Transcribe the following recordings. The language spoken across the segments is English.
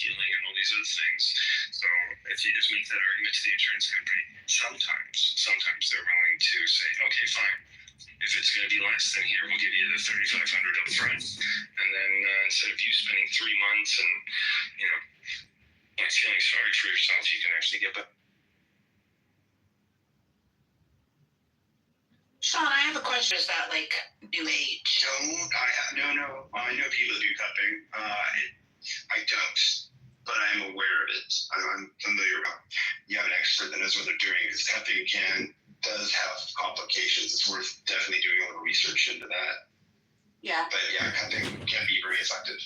healing and all these other things. So if you just make that argument to the insurance company, sometimes they're willing to say, okay, fine. If it's going to be less, then here, we'll give you the $3,500 up front. And then instead of you spending 3 months and, feeling sorry for yourself, you can actually get back. Sean, I have a question. Is that like new age? No. I know people do cupping. I don't, but I'm aware of it. I'm familiar. You have an expert that knows what they're doing. Because cupping does have complications. It's worth definitely doing a little research into that. Yeah. But yeah, cupping can be very effective.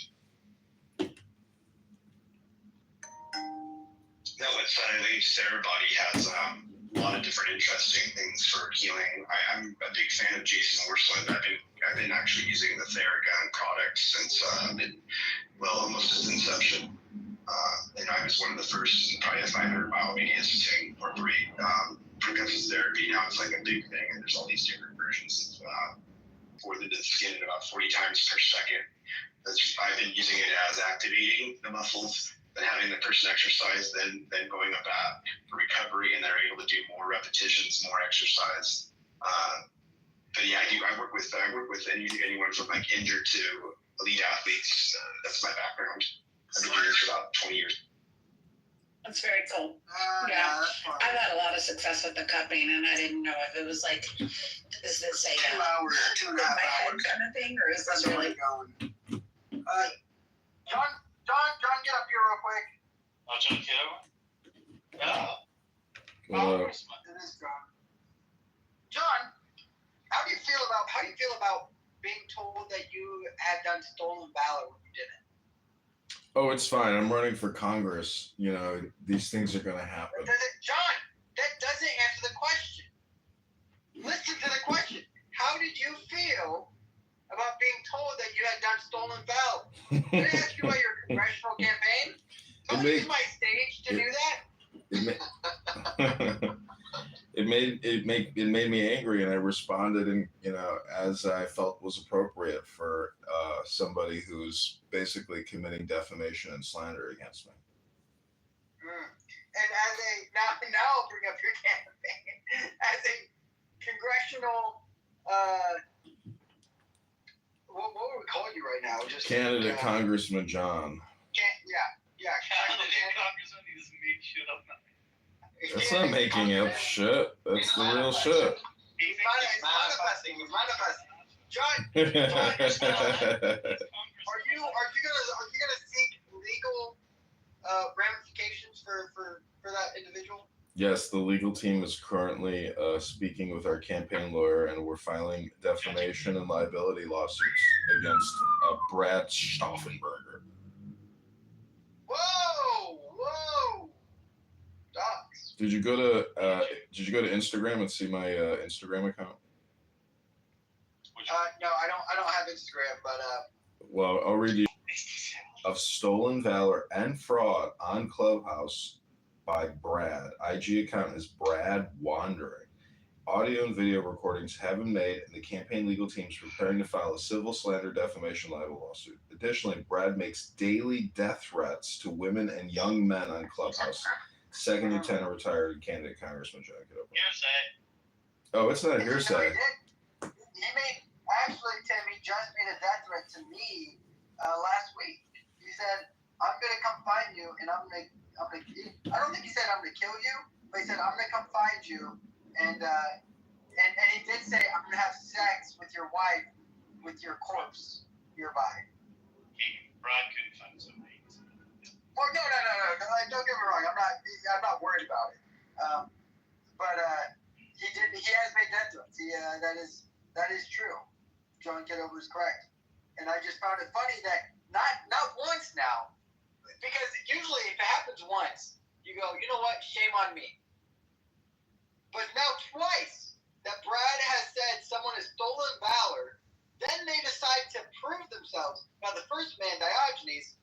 That website I linked, Sarah Body, has a lot of different interesting things for healing. I'm a big fan of Jason Worsland. I've been actually using the Theragun product since almost its inception. And I was one of the first, probably if I heard biomedias to incorporate percussive therapy. Now it's like a big thing, and there's all these different versions for the skin at about 40 times per second. I've been using it as activating the muscles, then having the person exercise, then going up for recovery, and they're able to do more repetitions, more exercise. But yeah, I work with anyone from like injured to elite athletes. That's my background. I've been doing this for about 20 years. That's very cool. Yeah. I've had a lot of success with the cupping, and I didn't know if it was like, is this a 2 hours, 2.5 hours kind of thing, or is this where really? we're going. John, get up here real quick. Oh, John Kitover? Yeah. Congressman. It is John. John, how do you feel about being told that you had done stolen valor when you didn't? Oh, it's fine. I'm running for Congress. These things are going to happen. John, that doesn't answer the question. Listen to the question. How did you feel about being told that you had done stolen valor? Did I ask you about your congressional campaign? Don't use my stage to do that. It made me angry, and I responded, and as I felt was appropriate for somebody who's basically committing defamation and slander against me. And now I'll bring up your campaign as a congressional. What would we call you right now? Just Candidate Congressman John. Yeah. Candidate Congressman, he doesn't make shit up now. That's not making up shit. That's the real shit. He's manifesting. John, are you gonna seek legal ramifications for that individual? Yes, the legal team is currently speaking with our campaign lawyer, and we're filing defamation and liability lawsuits against Brad Stauffenberger. Whoa! Docs. Did you go to Instagram and see my Instagram account? No, I don't have Instagram, but Well, I'll read you. Of stolen valor and fraud on Clubhouse by Brad. IG account is Brad Wandering. Audio and video recordings have been made, and the campaign legal team is preparing to file a civil slander defamation libel lawsuit. Additionally, Brad makes daily death threats to women and young men on Clubhouse. Second Lieutenant retired candidate Congressman John Kitover. Hearsay. Oh, it's not hearsay. Tim, he just made a death threat to me last week. He said, "I'm gonna come find you, and I'm gonna." I don't think he said I'm gonna kill you, but he said I'm gonna come find you, and he did say I'm gonna have sex with your wife, with your corpse nearby. Brad couldn't find somebody. Well, no. Don't get me wrong. I'm not worried about it. But he has made death threats. That is true. John Kitover is correct. And I just found it funny that not once now, because usually if it happens once, you go, you know what, shame on me. But now twice that Brad has said someone has stolen valor, then they decide to prove themselves. Now the first man, Diogenes,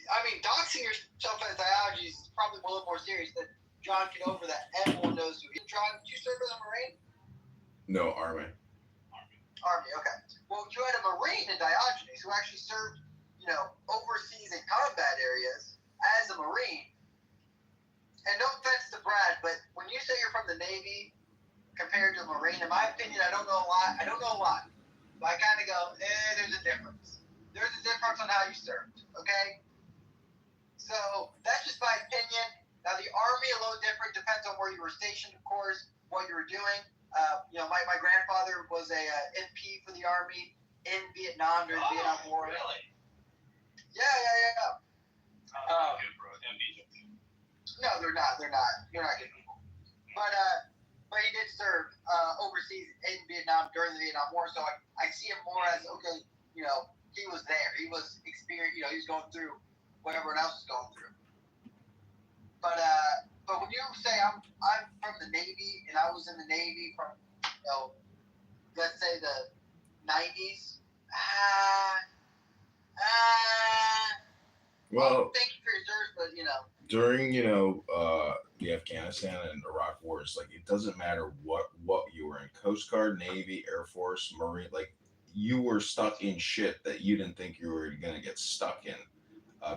I mean, doxing yourself as Diogenes is probably a little more serious than John Kitover that everyone knows who he is. John, did you serve as a Marine? No, Army. Army, okay. Well, you had a Marine in Diogenes who actually served, overseas in combat areas as a Marine. And no offense to Brad, but when you say you're from the Navy compared to a Marine, in my opinion, I don't know a lot. But I kind of go, there's a difference. There's a difference on how you served, okay? So that's just my opinion. Now, the Army, a little different, depends on where you were stationed, of course, what you were doing. My grandfather was a MP for the Army in Vietnam during the Vietnam War. Really? Yeah. Good, bro. MPs are good. No, they're not. You're not good people. But he did serve overseas in Vietnam during the Vietnam War, so I see him more as, okay, he was there. He was experienced, he was going through what everyone else is going through. But when you say I'm from the Navy and I was in the Navy from, let's say the 90s, Well, thank you for your service, but during the Afghanistan and Iraq wars, like, it doesn't matter what you were in, Coast Guard, Navy, Air Force, Marine, like, you were stuck in shit that you didn't think you were going to get stuck in,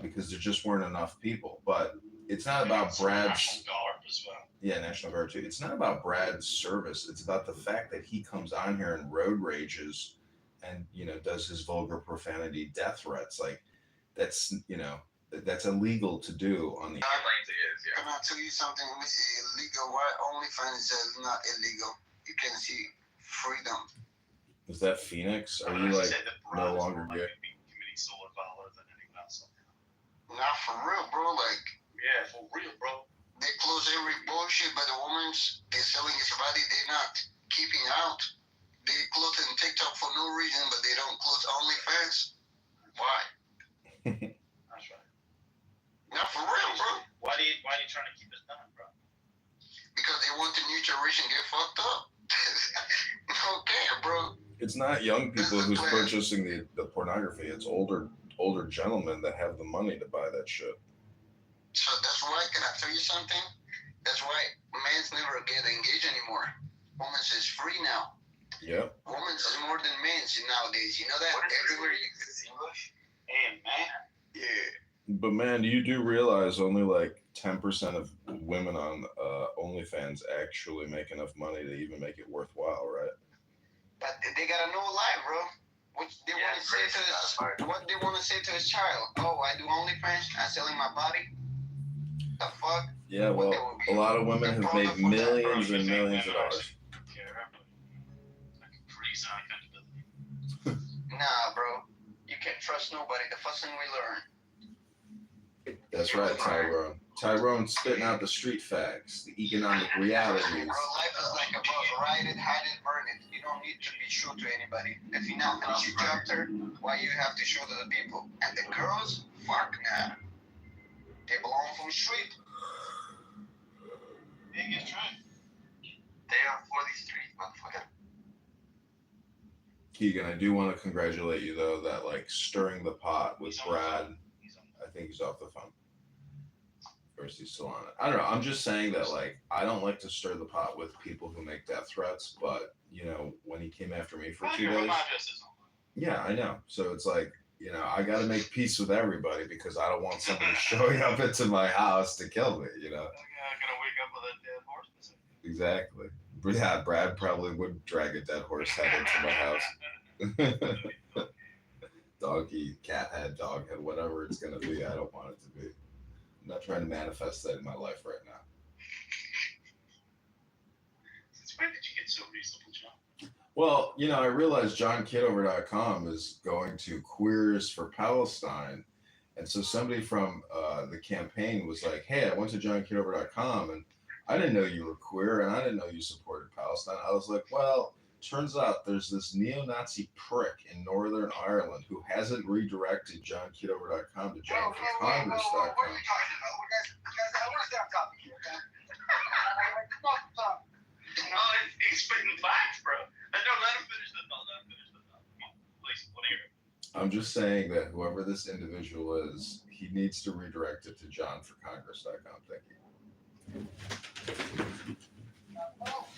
because there just weren't enough people. But it's not about Brad's National Guard as well. Yeah, National Guard too. It's not about Brad's service. It's about the fact that he comes on here and road rages and does his vulgar profanity, death threats. Like, that's illegal to do on the. Can I tell you something? Let me see. Illegal. Why OnlyFans is not illegal? You can see freedom. Is that Phoenix? Are you like no longer gay? Committing solar power than anyone else. Not for real, bro. Like, Yeah, for real, bro. they close every bullshit, but the women's, they're selling his body. They're not keeping out. They close in TikTok for no reason, but they don't close OnlyFans. Why? That's right. Not for real, bro. Why are you trying to keep us down, bro? Because they want the new generation to get fucked up. Okay, bro. It's not young people who's purchasing the pornography. It's older gentlemen that have the money to buy that shit. So that's why, can I tell you something? That's why men's never get engaged anymore. Women's is free now. Yep. Women's is more than men's nowadays. You know that? Everywhere you can see English. Hey, man. Yeah. But man, you do realize only like 10% of women on OnlyFans actually make enough money to even make it worthwhile, right? But they got a new life, bro. What they want to say to his child? Oh, I do OnlyFans. I'm selling my body. The fuck? Yeah, well, a lot of women have made millions and millions of dollars. Nah, bro. You can't trust nobody. The first thing we learn. That's right, Tyrone. Tyrone's spitting out the street facts, the economic realities. Bro, life is like a bus. Ride it, hide it, burn it. You don't need to be true to anybody. If you're not going to chapter, why you have to show to the people? And the girls, fuck nah. They belong from the street. Biggest trend. They are for the street, motherfucker. Keegan, I do want to congratulate you though that like stirring the pot with Brad. I think he's off the phone. Or is he still on it? I don't know. I'm just saying that like I don't like to stir the pot with people who make death threats, but when he came after me for 2 days. Yeah, I know. So it's like, I got to make peace with everybody because I don't want somebody showing up into my house to kill me, I'm gonna wake up with a dead horse. Exactly. But yeah, Brad probably would drag a dead horse head into my house. Donkey, cat head, dog head, whatever it's going to be. I don't want it to be. I'm not trying to manifest that in my life right now. It's weird that you get so reasonable, John. Well, I realized JohnKitover.com is going to Queers for Palestine. And so somebody from the campaign was like, hey, I went to JohnKitover.com and I didn't know you were queer and I didn't know you supported Palestine. I was like, well, turns out there's this neo-Nazi prick in Northern Ireland who hasn't redirected JohnKitover.com to JohnForCongress.com. What are you talking about? Guys, I want to stay on topic here, okay? Come on, stop. No, he's spitting facts, bro. No, let him finish the thought. Come on, please, let me hear it. I'm just saying that whoever this individual is, he needs to redirect it to JohnForCongress.com. Thank you.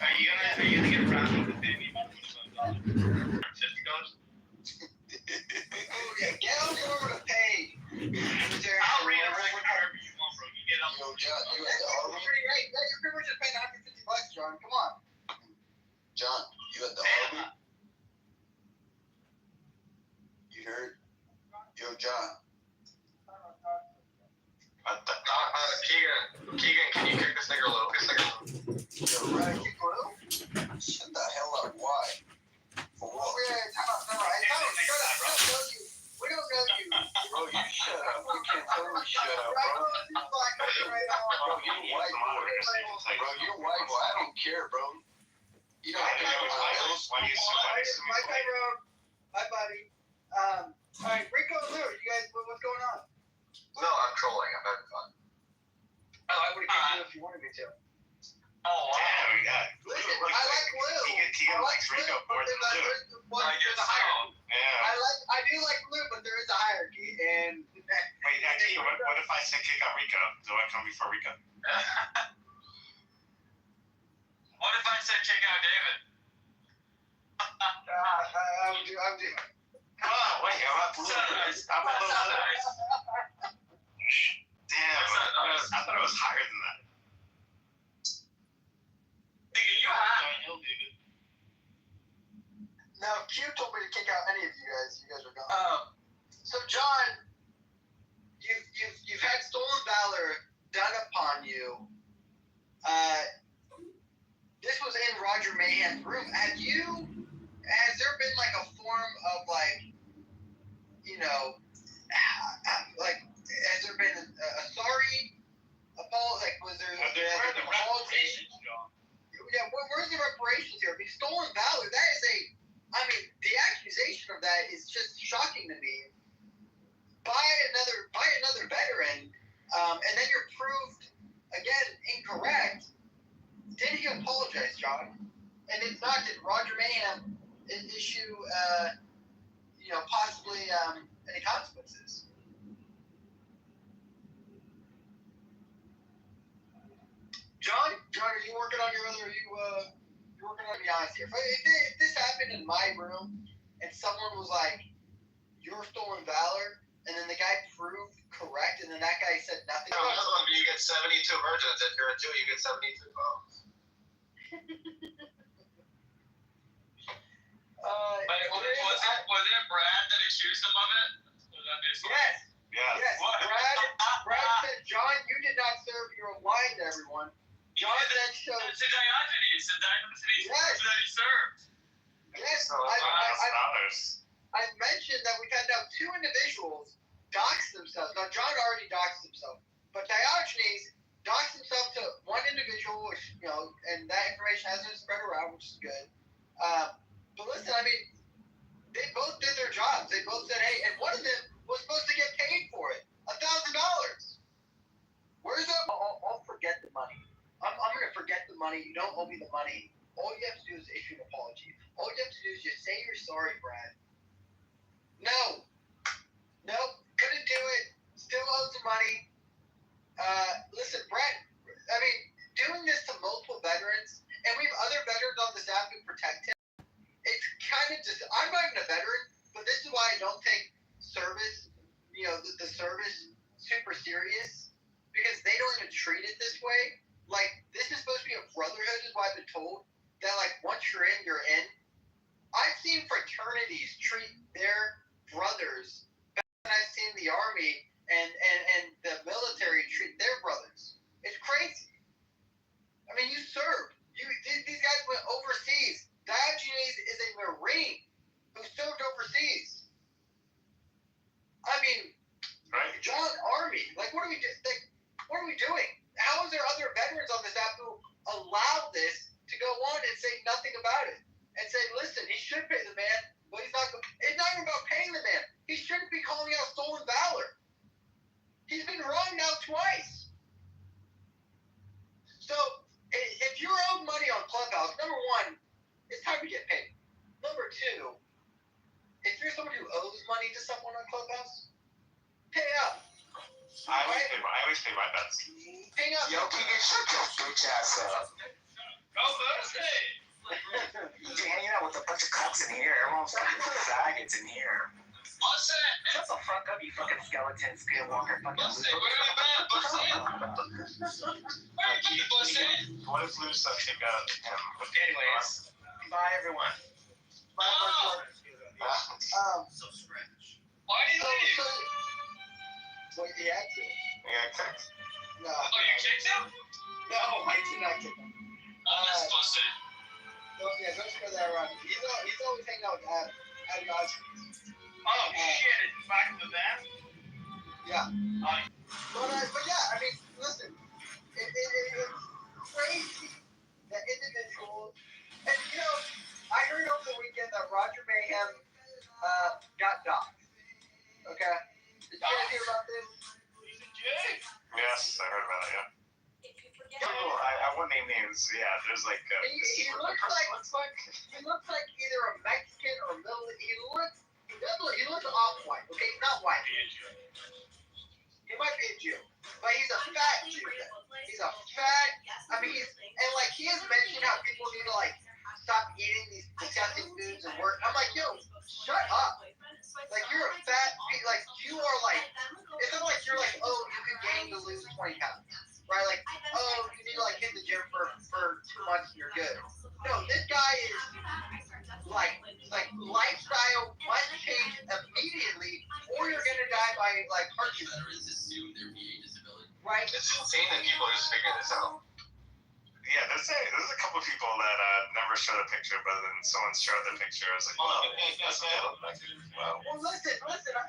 Are you gonna get around with the baby money? $50? Oh, yeah, get on over to pay I'll read it right whenever you want, bro. You get up. Yo, John, you at the That's army? pretty great. Yeah, you're pretty much just paying $150, John. Come on. John, you at the Damn. army? You heard? Yo, John. Keegan, can you kick this nigga a little? Yo, Ryan, you blue? Shut the hell up. Why? For what? Time out. Shut up. We don't know you. Bro, you shut up. You can't tell me shut up, bro. Bro, you're white boy. Bro, you're white boy. I don't care, bro. You don't have to know my bills. Mike Tyrone. Hi, buddy. All right, Rico and Lou, you guys, what's going on? No, I'm trolling. I'm having fun. Oh, I would have kicked you if you wanted me to. Oh, wow. Listen, I like Lou. Keegan likes Rico more than Lou. I guess so. Yeah. I do like Lou, but there is a hierarchy, and Wait, Keegan, what if I say kick out Rico? Do I come before Rico? What if I said check out David? I'm doing. Oh, wait, I'm a little Nice. I'm a little Nice. Damn, I thought it was higher than that. Nigga, you high. Now, Q told me to kick out any of you guys. You guys are gone. So, John, you've had stolen valor done upon you. This was in Roger Mayhem's room. Has there been like a form of like, you know, like, has there been a sorry apology? Like, was there Where are the reparations, John? Yeah, where's the reparations here? I mean, stolen valor, that is the accusation of that is just shocking to me. By another veteran, and then you're proved, again, incorrect. Did he apologize, John? And if not, did Roger Mayhem issue, possibly any consequences? John, are you working on your other? You're working on? Be honest here. If this happened in my room, and someone was like, "You're stolen valor," and then the guy proved correct, and then that guy said nothing. You get 72 virgins. If you're a Jew, you get 72 votes. Was it Brad that accused him of it? Yes. What? Brad said, "John, you did not serve your wine to everyone." John then showed. To Diogenes. Yes. That he served. Yes, $1,000. I mentioned that we've had now two individuals dox themselves. Now, John already doxed himself, but Diogenes doxed himself to one individual, which, and that information hasn't spread around, which is good. But listen, they both did their jobs. They both said, hey, and one of them was supposed to get paid for it, $1,000. Where's that? I'll forget the money. I'm going to forget the money. You don't owe me the money. All you have to do is issue an apology. All you have to do is just say you're sorry, Brad. No, couldn't do it. Still owes the money. Listen, Brad, doing this to multiple veterans, and we have other veterans on the staff who protect him. It's kind of just, I'm not even a veteran, but this is why I don't take service, the service super serious, because they don't even treat it this way. Like, this is supposed to be a brotherhood, is what I've been told, that, like, once you're in, you're in. I've seen fraternities treat their brothers better than I've seen the Army and the military treat their brothers. It's crazy. You served. These guys went overseas. Diogenes is a Marine who served overseas. Right. John, Army. Like, what are we doing? How is there other veterans on the staff who allow this to go on and say nothing about it? And say, listen, he should pay the man, but he's not. It's not even about paying the man. He shouldn't be calling out stolen valor. He's been wrong now twice. So, if you're owed money on Clubhouse, number one, it's time to get paid. Number two, if you're someone who owes money to someone on Clubhouse, pay up. I always pay my bets. Pay up. Yo, Keegan, shut your bitch ass up. Go Thursday. You're hanging out with a bunch of cops in here. Everyone's fucking faggots in here. Shut the fuck up, you fucking skeleton skinwalker. Fucking What if Lou sucks him out? Anyways, bye everyone. My Why do you leave? well, he had to. Yeah, text. No. Oh, you kicked him? No, I did not kick him. I'm not supposed to. Don't spread that around. He's always hanging out with Adam Oscar. Oh, shit, it's back in the van? Yeah. But yeah, I mean, listen, it's crazy that individuals, and you know, I heard over the weekend that Roger Mayhem got doxxed. Okay? Did you guys hear about this? He's a Jay. Yes, I heard about it, yeah. I won't name names. Yeah, there's like. He looks like either a Mexican or Middle. He looks off-white. Okay, he's not white. He might be a Jew, but he's a fat Jew. He's a fat. I mean, he has mentioned how people need to like stop eating these disgusting foods and work. I'm like, yo, shut up. Like you're a fat. Like you are like. It's not like you're like, oh, you could gain to lose 20 pounds. Right, like, oh, you need to like hit the gym for 2 months and you're good. No, this guy is like lifestyle must change immediately, or you're gonna die by like heart disease. Right? It's insane that people are just figuring this out. Yeah, there's a couple of people that never showed a picture, but then someone showed the picture. I was like, wow, that's what they look like. Wow. Well, listen. Everyone said a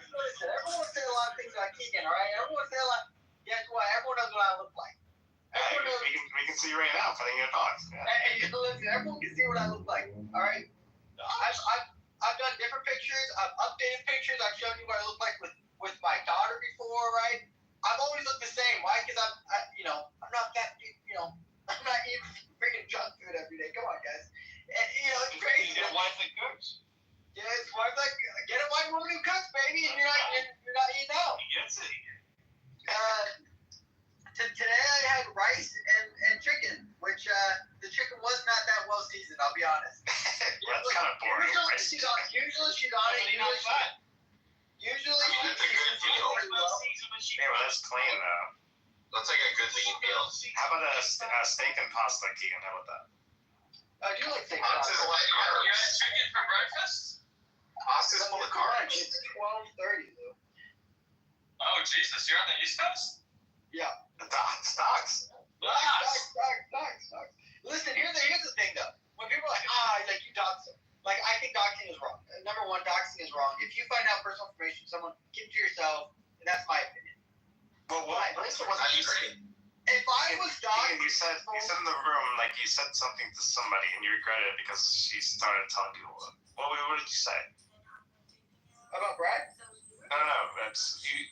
lot of things about Keegan, all right? Everyone said a lot. Guess what? Everyone knows what I look like. Everyone knows. We can see you right now putting your dogs. Yeah. Hey, listen, everyone can see what I look like, all right? I've done different pictures. I've updated pictures. I've shown you what I look like with my daughter before, right? I've always looked the same. Why? Because I'm not that, I'm not eating freaking junk food every day. Come on, guys. And, it's crazy. You get a wife that cooks. Yeah, it's wife like get a white woman who cooks, baby, and you're not eating out. He gets it. Today I had rice and chicken, which the chicken was not that well seasoned. I'll be honest. That's kind of boring. Usually she's on it. Usually Yeah, well, that's clean though. That's like a good lean meal. How about a steak and pasta, Keegan? How about that? I do like steak. You had chicken for breakfast? Pasta's full of carbs. It's 12:30, Lou. Oh, Jesus, you're on the East Coast? Yeah. Stocks. Dogs. Listen, here's the thing though. When people are like, you dox them. Like, I think doxing is wrong. Number one, doxing is wrong. If you find out personal information, someone keep it to yourself, and that's my opinion. Well, what you say? If I was doxed, You said in the room, like you said something to somebody and you regretted it because she started telling people. What did you say? about Brad, No. That's you.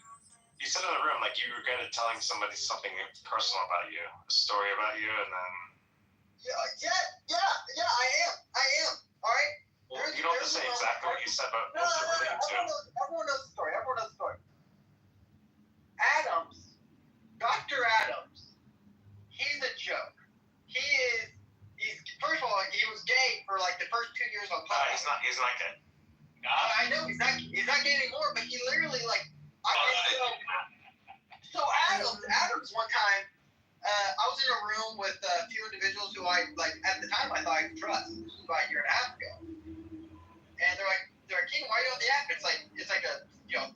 You said in the room like you regretted telling somebody something personal about you, a story about you, and then. Yeah, I am. All right. Well, you don't have to say exactly what you said, but No, what's it related to? everyone knows the story. Adams, Dr. Adams, he's a joke. He's first of all, he was gay for like the first 2 years on Clubhouse. He's not gay. I know he's not gay anymore, but he literally like. So Adams one time, I was in a room with a few individuals who I like at the time I thought I could trust. This was about a year and a half ago, and they're like, King, why are you on the app? It's like a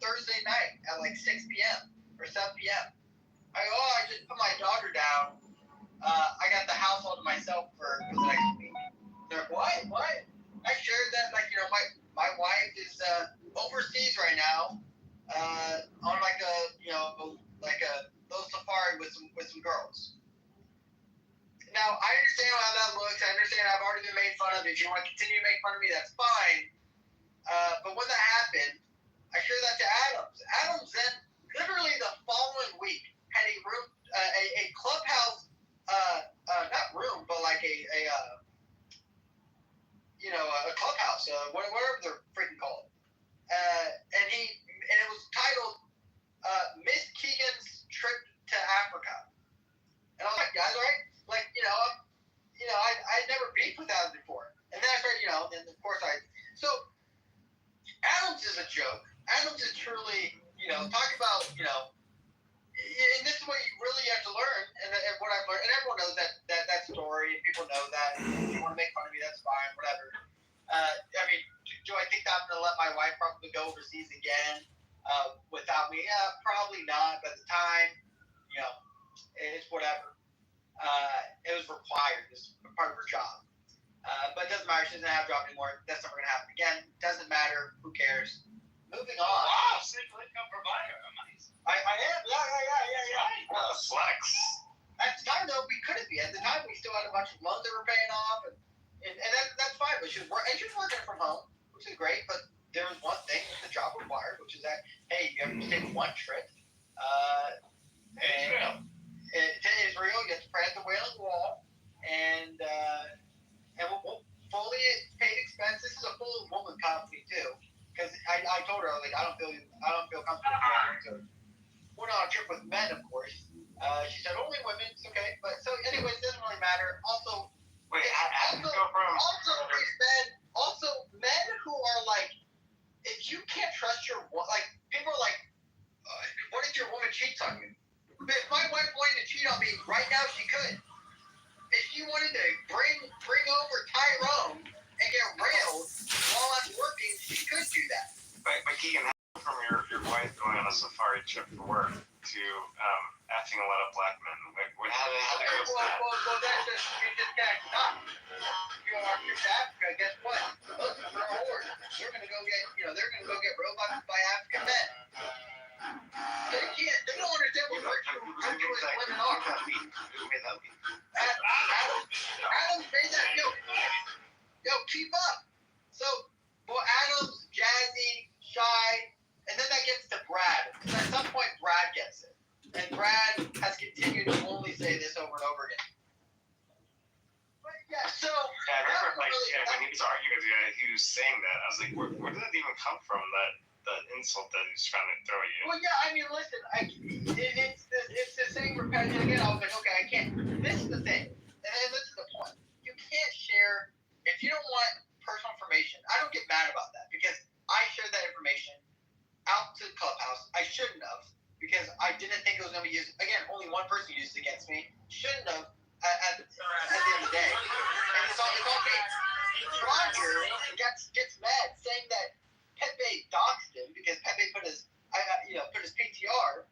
Thursday night at like 6 p.m. or 7 p.m. I go, I just put my daughter down. I got the house all to myself for the next week. They're like, what? I shared that my wife is overseas right now on like a little safari with some girls. Now I understand how that looks. I understand I've already been made fun of. If you want to continue to make fun of me, that's fine. But when that happened, I shared that to Adams. Adams then literally the following week had a room, a clubhouse, not room, but like a clubhouse, whatever they're freaking called. And it was titled Miss Keegan's Trip to Africa. And I was like, guys, right? Like, I'd never beefed with Adams before. And then I started, then of course so Adams is a joke. Doesn't matter. She doesn't have a job anymore. That's never gonna happen again. Doesn't matter. Who cares? Moving on. Wow, sick income provider. Nice. I am. Yeah. Flex. At the time, though, we couldn't be. At the time, we still had a bunch of loans that were paying off, and that's fine. But she was working from home, which is great. But there was one thing that the job required, which is that, hey, you have to take one trip. To Israel, you have to pray at the Wailing Wall, and we'll fully paid expense. This is a full woman company too, because I told her, I was like, I don't feel comfortable going to. We're on a trip with men, of course. She said only women. It's okay, but so anyways, it doesn't really matter. Also, Wait, how did you go from? Also men who are like, if you can't trust your like, people are like, what if your woman cheats on you? If my wife wanted to cheat on me right now, she could. If she wanted to bring over Tyrone and get railed while I'm working, she could do that. But Keegan, from your wife going on a safari trip for work to effing a lot of black men, how did it go with that? Well, that's just, you just gotta stop. You know, our trip to Africa, guess what? Most of them are whores. They're gonna go get robots by African men. They don't understand what virtuous women are. Who made that leap? Adams made that joke. Yo, keep up. So, Adams, Jazzy, Shy, and then that gets to Brad. Because at some point, Brad gets it. And Brad has continued to only say this over and over again. But yeah, so. Yeah, I remember when he was arguing with you, he was saying that. I was like, where did that even come from? That insult that he's trying to throw at you. Well, yeah, I mean, listen, it's the same repetition again. I was like, okay, I can't. This is the thing, and this is the point. You can't share if you don't want personal information. I don't get mad about that because I shared that information out to the clubhouse. I shouldn't have because I didn't think it was going to be used. Again, only one person used it against me. Shouldn't have at the end of the day. And it's all me. Roger gets mad saying that Pepe doxed him because Pepe put his PTR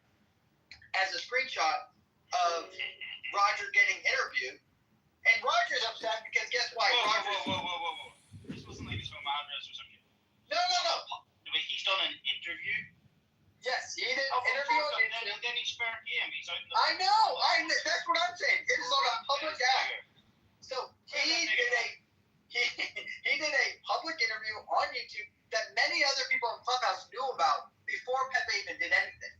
as a screenshot of Roger getting interviewed, and Roger's upset because guess what? Whoa. This wasn't like his home address or something. No. Wait, he's done an interview? Yes, he did an interview. Then he's fair game. He's out in the. I know. That's what I'm saying. It is on a public app. So he did a public interview on YouTube that many other people in Clubhouse knew about before Pepe even did anything.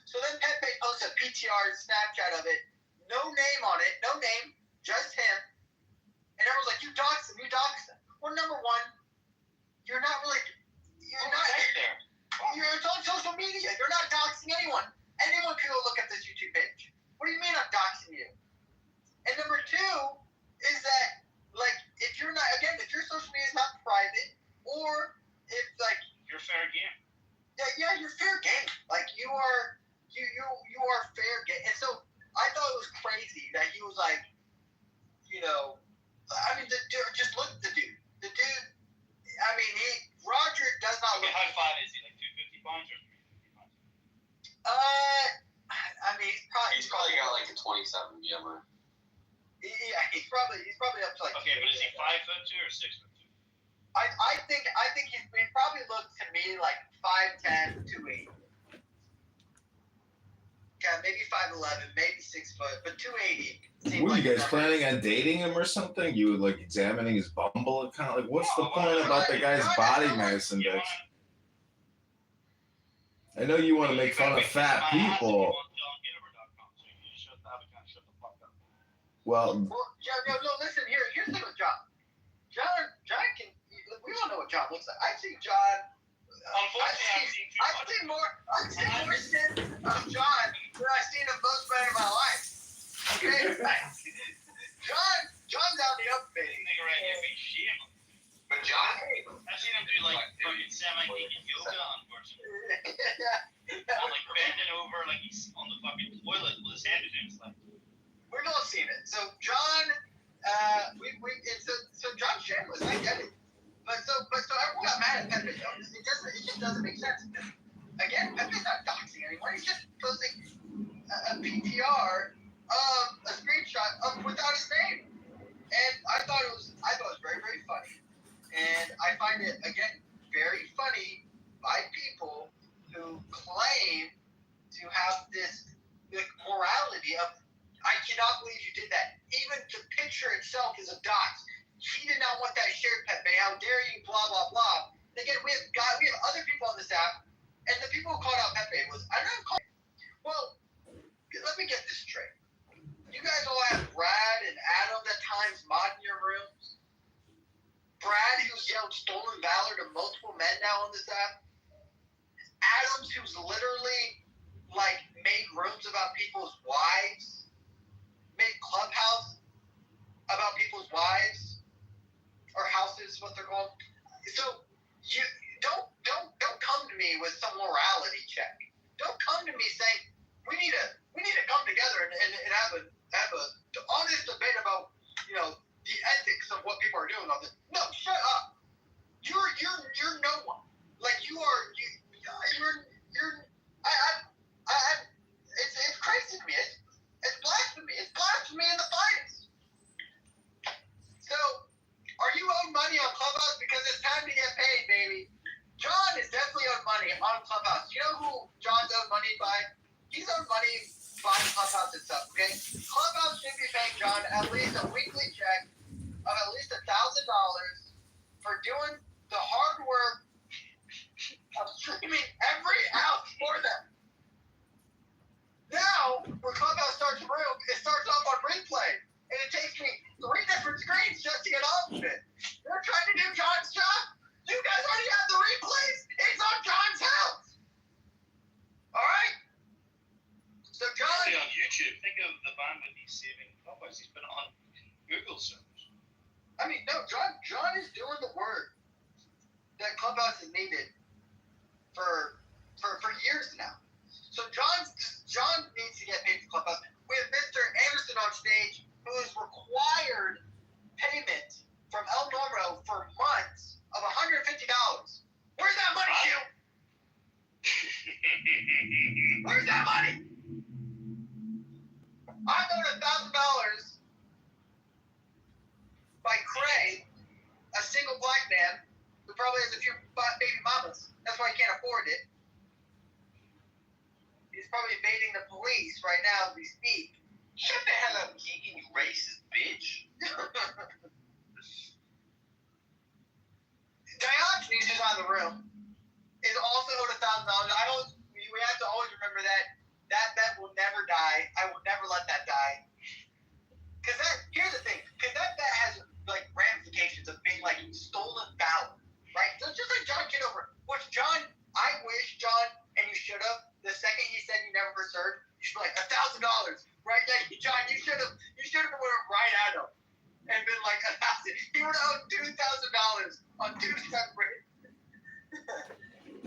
So then Pepe posts a PTR Snapchat of it, no name on it, no name, just him. And everyone's like, you doxed him. Well, number one, you're not. It's on social media. You're not doxing anyone. Anyone can go look at this YouTube page. What do you mean I'm doxing you? And number two is that, like, if your social media is not private, or if, like, You're fair game. Yeah, you're fair game. Like, you are fair game. And so I thought it was crazy that he was like, I mean, the dude, just look at the dude. The dude, I mean, Roger does not look. How fat is he? Like 250 pounds or 350 pounds? I mean, He's probably got like a 27 BMI. Yeah, he's probably up to like. Okay, but is he 5'2" or 6'2"? I think he probably looks to me like 5'10", 280. Yeah, maybe 5'11", maybe 6 foot, but 280. Were you guys planning on dating him or something? You like examining his Bumble account? Like, what's the point about the guy's body mass index? I know you want to make fun of fat people. Well, no, listen, here's the thing with John. John can, we all know what John looks like. I've seen John. I've seen more shit of John than I've seen of most men in my life. Okay? John's out the upbeat. Nigga right here be shameless. But John, I've seen him do like fucking semi-naked yoga, unfortunately. Or like bending over like he's on the fucking toilet with his hand in his lap. We've all seen it. So John, so John's shameless. I get it. But so everyone got mad at Pepe. It just doesn't make sense. Again, Pepe's not doxing anyone. He's just posting a PTR of a screenshot of without his name. And I thought it was very, very funny. cannot believe you did that. Even the picture itself is a dox. He did not want that shared, Pepe. How dare you? Blah blah blah. And again, we have other people on this app, and the people who called out Pepe was I don't know. Well, let me get this straight. You guys all have Brad and Adam at times modding your rooms. Brad, who's yelled stolen valor to multiple men now on this app. Adams, who's literally like made rooms about people's wives, made Clubhouse about people's wives or houses, what they're called. So you don't come to me with some morality check. Don't come to me saying we need to come together and have a honest debate about the ethics of what people are doing on this. No, shut up. You're no one. Like you're it's crazy to me. It's blasphemy. It's blasphemy in the finest. So, are you owed money on Clubhouse? Because it's time to get paid, baby. John is definitely owed money on Clubhouse. You know who John's owed money by? He's owed money by Clubhouse itself, okay? Clubhouse should be paying John at least a weekly check of at least $1,000 for doing the hard work of streaming every house for them. Now, when Clubhouse starts a room, it starts off on replay. And it takes me 3 different screens just to get off of it. They're trying to do John's job. You guys already have the replays. It's on John's house. All right? So John... See on YouTube, think of the bandwidth he's saving. Otherwise, he's been on Google servers. I mean, no, John is doing the work that Clubhouse has needed for years now. So John needs to get paid for Clubhouse. We have Mr. Anderson on stage, who has required payment from El Normo for months of $150. Where's that money, Q? Where's that money? I'm owed $1,000 by Craig, a single black man who probably has a few baby mamas. That's why he can't afford it. He's probably evading the police right now as we speak. Shut the hell up, Keegan, you racist bitch. Diogenes, who's on the room, is also owed $1,000. We have to always remember that bet will never die. I will never let that die. Because here's the thing, because that bet has like ramifications of being like stolen valor, right? So just like John Kitover, which John, I wish John, and you should have, the second he said you never served, you should be like $1,000. Right, John, you should have went right at him and been like $1,000. He would have owed $2,000 on 2 separate.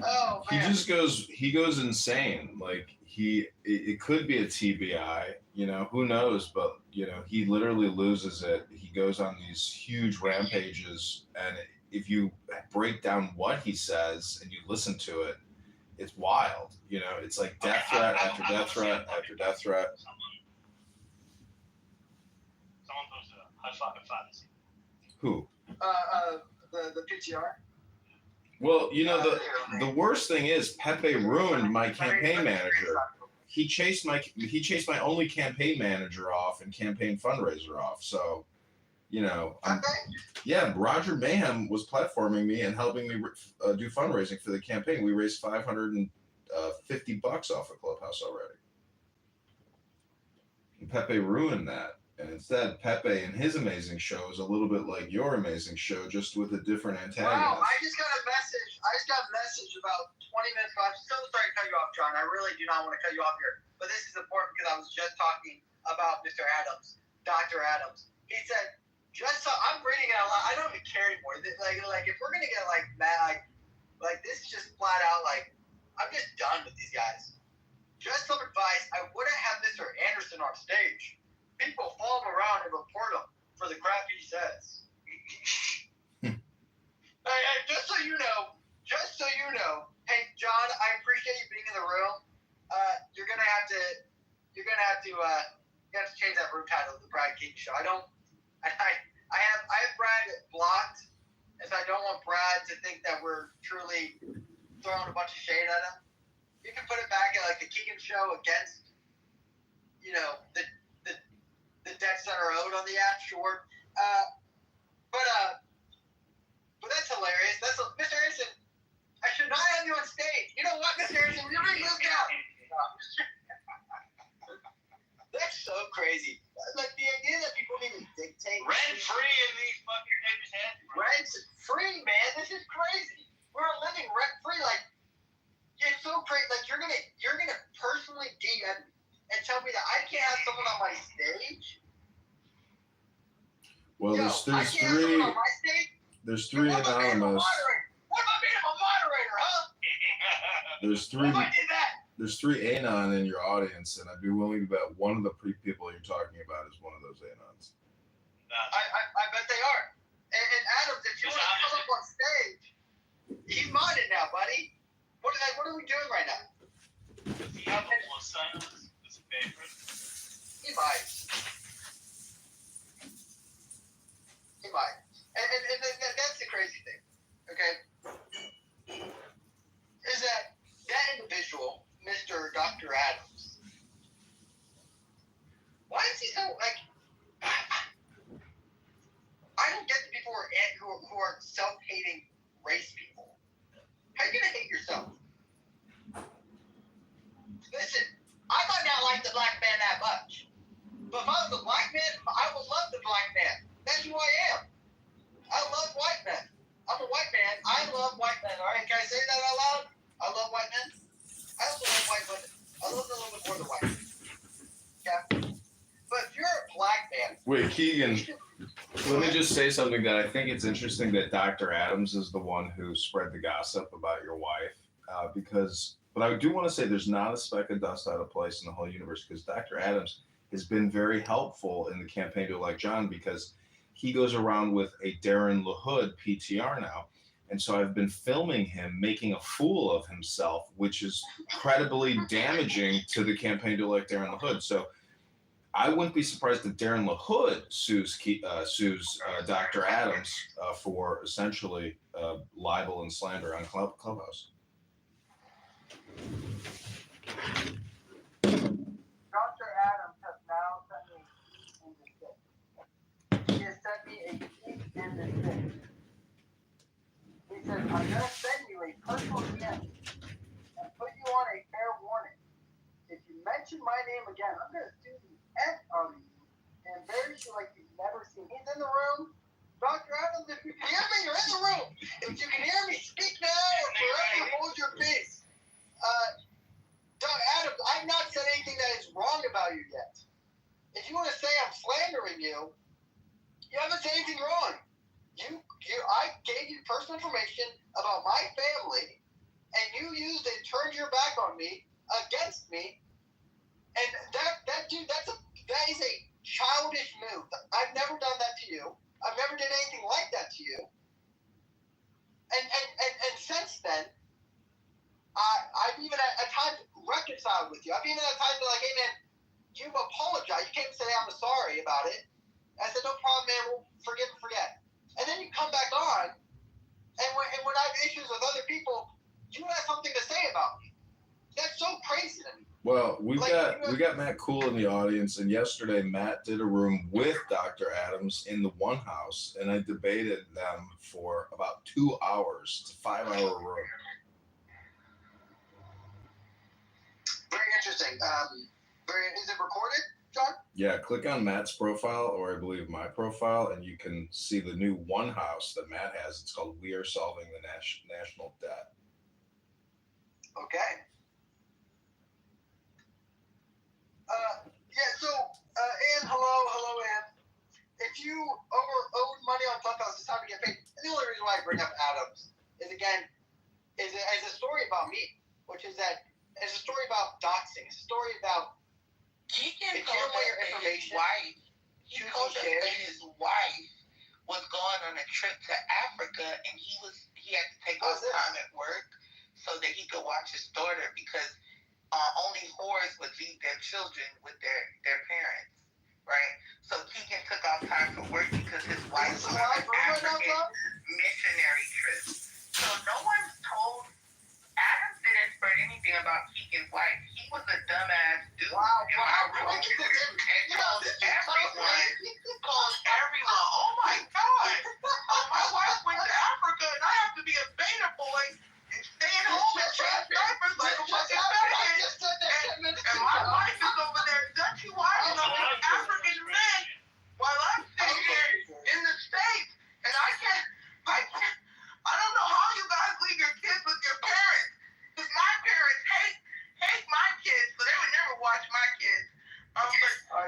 Oh man. He goes insane. Like it could be a TBI, who knows, but he literally loses it. He goes on these huge rampages, and if you break down what he says and you listen to it, it's wild. It's like death threat after death threat after death threat. Someone posted a high fucking fantasy. Who? The PTR. Well, the worst thing is Pepe ruined my campaign manager. He chased my only campaign manager off and campaign fundraiser off. So, yeah, Roger Mayhem was platforming me and helping me do fundraising for the campaign. We raised $550 off of Clubhouse already. And Pepe ruined that. And instead, Pepe and his amazing show is a little bit like your amazing show, just with a different antagonist. Wow, I just got a message about 20 minutes ago. I'm so sorry to cut you off, John. I really do not want to cut you off here. But this is important because I was just talking about Mr. Adams, Dr. Adams. He said, I'm reading it out loud. I don't even care anymore. Like if we're going to get like mad, like this is just flat out like, I'm just done with these guys. Just some advice. I wouldn't have Mr. Anderson on stage. People follow him around and report him for the crap he says. Hey, just so you know, hey John, I appreciate you being in the room. You're gonna have to change that room title to the Brad King Show. I have Brad blocked, and so I don't want Brad to think that we're truly throwing a bunch of shade at him. You can put it back at like the Keegan Show against, the after work. But that's hilarious. Mr. Anderson. I should not have you on stage. You know what, Mr. Anderson? You're being moved out. That's so crazy. Like the idea that people need to dictate. Rent free in these fucking niggas' heads. Rent free, man. This is crazy. We're living rent free. Like it's so crazy. Like you're gonna personally DM and tell me that I can't have someone on my stage. Well, Yo, there's I can't have someone on my stage. There's three What if I made him a anonymous. moderator? What if I made him a moderator, huh? There's What if I did that? There's three anon in your audience, and I'd be willing to bet one of the people you're talking about is one of those anons. I bet they are. And Adams, if you want to come up on stage, he's modded now, buddy. What are we doing right now? Does he have a plus sign on his favorite? He might. He might. And that's the crazy thing, okay? Is that individual, Mr. Dr. Adams, why is he so, like, I don't get the people who are self-hating race people. How are you going to hate yourself? Listen, I might not like the black man that much. But if I was a black man, I would love the black man. That's who I am. I love white men. I'm a white man. I love white men. All right, can I say that out loud? I love white men. I also love white women. I love them a little bit more than white men. Yeah. But if you're a black man, Wait, Keegan, let me just say something that I think it's interesting that Dr. Adams is the one who spread the gossip about your wife, but I do want to say there's not a speck of dust out of place in the whole universe, because Dr. Adams has been very helpful in the campaign to elect John, because he goes around with a Darren LaHood PTR now. And so I've been filming him making a fool of himself, which is incredibly damaging to the campaign to elect Darren LaHood. So I wouldn't be surprised if Darren LaHood sues Dr. Adams for essentially libel and slander on Clubhouse. Dr. Adams has now sent me in the stick. He has sent me a tweet in the stick. He says, I'm going to send you a personal DM and put you on a fair warning. If you mention my name again, I'm going to sue the F out of you and embarrass you like you've never seen. He's in the room. Dr. Adams, if you can hear me, you're in the room. If you can hear me, speak now or forever hold your peace. Dr. Adams, I've not said anything that is wrong about you yet. If you want to say I'm slandering you, you haven't said anything wrong. I gave you personal information about my family, and you used and turned your back on me against me. And that is a childish move. I've never done that to you. I've never did anything like that to you. And since then, I've even at times reconciled with you. I've even at times been like, hey man, you've apologized. You can't say I'm sorry about it. I said, no problem, man. We'll forgive and forget. And then you come back on, and when I have issues with other people, you have something to say about me. That's so crazy to me. Well, we got Matt Cool in the audience, and yesterday Matt did a room with Dr. Adams in the One House, and I debated them for about 2 hours. It's a 5-hour room. Very interesting. Is it recorded, John? Yeah, click on Matt's profile, or I believe my profile, and you can see the new One House that Matt has. It's called We Are Solving the National Debt. Okay. Ann, hello, Ann. If you owed money on Clubhouse, it's time to get paid. And the only reason why I bring up Adams is, again, is a story about me, which is that it's a story about doxing. It's a story about Keegan told us that his wife, his wife was going on a trip to Africa, and he had to take off time at work so that he could watch his daughter, because only whores would leave their children with their parents, right? So Keegan took off time from work because his wife was on an African missionary trip. So no one told Adams didn't spread anything about Keegan's wife. He was a dumbass dude. Wow. And told everyone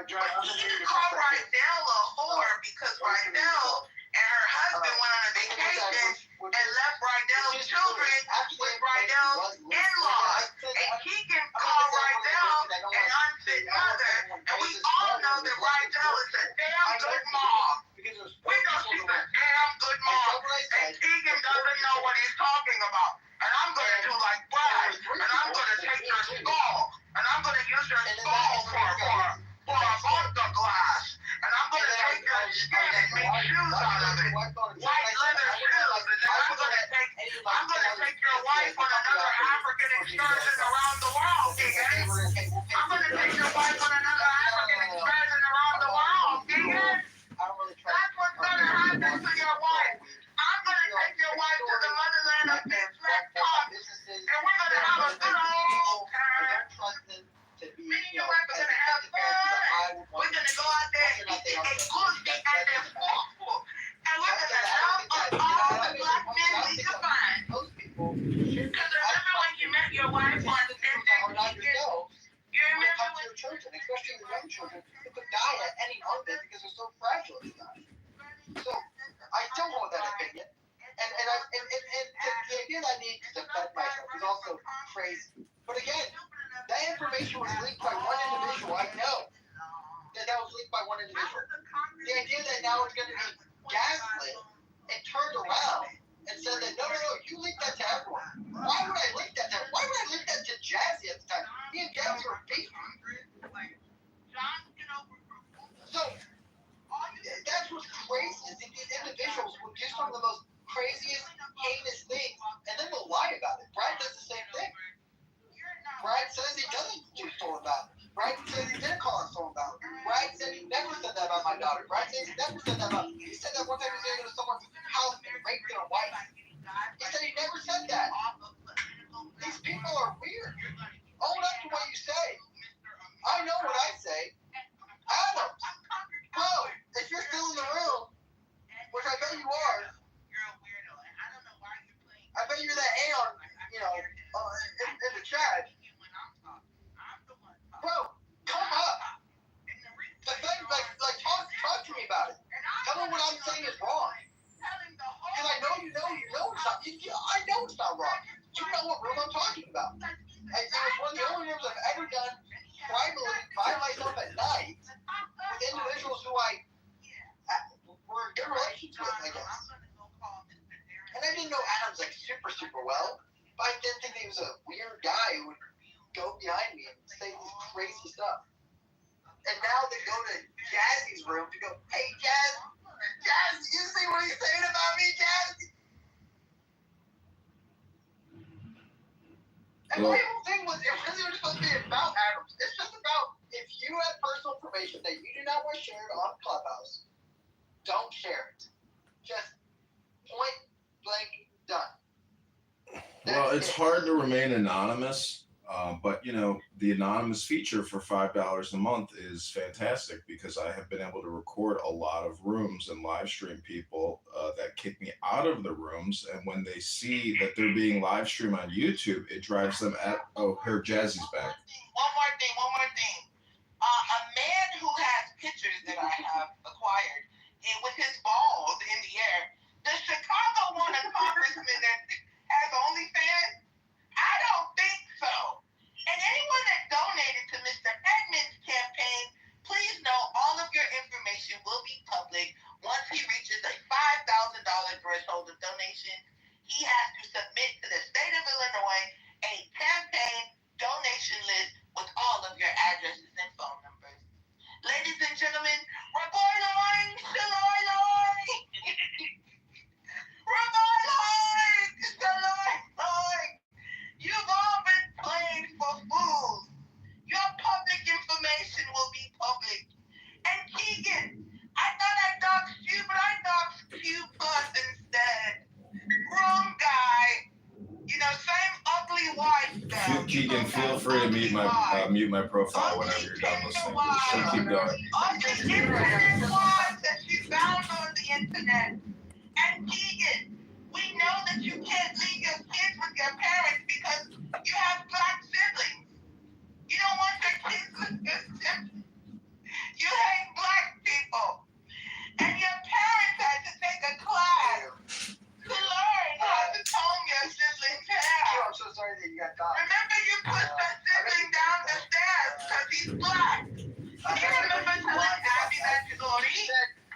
He called Rydell a whore because Rydell and her husband went on a vacation and left Rydell's children with Rydell's in-laws. And Keegan called Rydell an unfit mother. And we all know that Rydell is a damn good mom. We know she's a damn good mom. And Keegan doesn't know what he's talking about. And I'm going to do like Brad. And I'm going to take your skull. And I'm going to use your skull for a vodka glass. And I'm going to take your skin and make shoes out of it. White leather shoes. And then I'm going to take your wife on another African excursion around the world, Keegan. I'm going to take your wife on another African excursion around the world, Keegan. That's what's going to happen to your wife. I'm going to take your wife to the motherland of Big Flat Tops. And we're going to have a good old time. Me and your wife are going to have fun. We're going to go out there and eat a goosey and a fork. And we're going to love all the black men we can find. Because remember when you met your wife on the you remember when your children, especially the young children, who could die at any moment because they're so fragile inside. So I don't hold that opinion. And the idea that I need to defend myself is also crazy. But again, that information was leaked by one individual. I know that was leaked by one individual. The idea that now it's going to be gaslit and turned around and said that no, you leaked that to everyone. Why would I leak that to? Why would I leak that to Jazzy at the time? Me and Jazzy were beefing. So that's what's crazy. Is these individuals will do some of the most craziest, heinous things, and then they'll lie about it. Brad does the same thing. Brad says he doesn't do stolen valor. Brad says he didn't call it stolen valor. Brad said he never said that about my daughter. Brad says he never said that about. He said that one time he was going to someone's house and raped their wife. He said he never said that. These people are weird. Own up to what you say. I know what I say. Adam, bro, if you're still in the room, which I bet you are, I bet you're that Aeon, in the chat. Bro, come up. Defend, talk to me about it. Tell me what I'm saying is wrong. Because I know you know it's not. I know it's not wrong. You know what room I'm talking about. And it was one of the only rooms I've ever done privately by myself at night with individuals who I were in good relations with, I guess. And I didn't know Adams super well, but I didn't think he was a weird guy who would go behind me and say this crazy stuff. And now they go to Jazzy's room to go, hey Jazz, you see what he's saying about me, Jazzy? And my whole thing was, it wasn't even supposed to be about Adams. It's just about, if you have personal information that you do not want shared on Clubhouse, don't share it. Just point blank done. Well, it's hard to remain anonymous, but the anonymous feature for $5 a month is fantastic because I have been able to record a lot of rooms and live stream people that kick me out of the rooms, and when they see that they're being live streamed on YouTube, it drives them at. Oh, her Jazzy's back. One more thing. A man who has pictures that I have acquired with his balls in the air. Does Chicago want a congressman that has OnlyFans? I don't think so. And anyone that donated to Mr. Edmonds' campaign, please know all of your information will be public once he reaches a $5,000 threshold of donation. He has to submit to the state of Illinois a campaign donation list with all of your addresses and phone numbers. Ladies and gentlemen, you've all been played for fools. Your public information will be public. And Keegan, I thought I doxed you, but I doxed Q Plus instead. Wrong guy. Same ugly wife stuff. Keegan, feel free to mute my profile whenever you're done listening. So keep going. Ugly internet wives that she found on the internet. And Keegan, we know that you can't leave your kids with your parents because you have black siblings. You don't want your kids with your siblings. You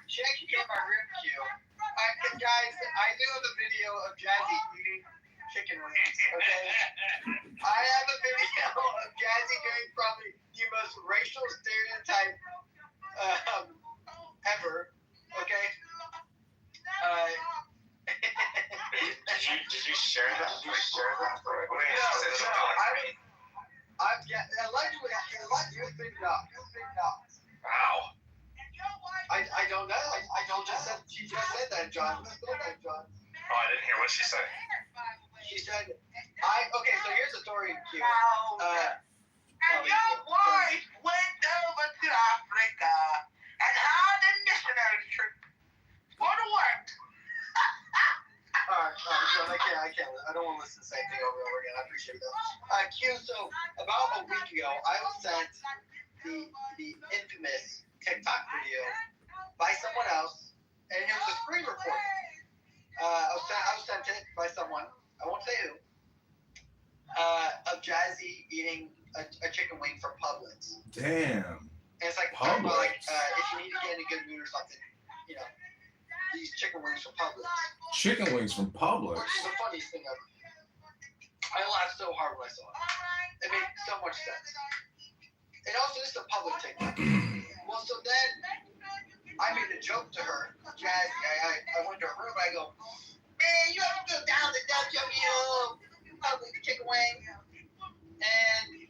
She actually came in my room, Q. Guys, I do have a video of Jazzy eating chicken wings, okay? I have a video of Jazzy doing probably the most racial stereotype ever, okay? Did you share that? Allegedly, big dogs. Wow. I don't know. She just said that, John. Who said that, John? Oh, I didn't hear what she said. She said, okay, so here's the story, Q. And your wife went over to Africa and had a missionary trip for the work. Alright, John, I can't. I don't want to listen to the same thing over and over again. I appreciate that. Q, so about a week ago, I was sent the infamous TikTok video by someone else, and it was a screen recording. I was sent it by someone, I won't say who, of Jazzy eating a chicken wing from Publix. Damn. And it's like, Publix. if you need to get in a good mood or something, you know, these chicken wings from Publix. Chicken wings from Publix. Which is the funniest thing ever. I laughed so hard when I saw it. It made so much sense. And also, this is a public TikTok. Well, so then I made a joke to her, Jazzy. I went to her room and I go, man, you have to go down the Publix chicken wing. And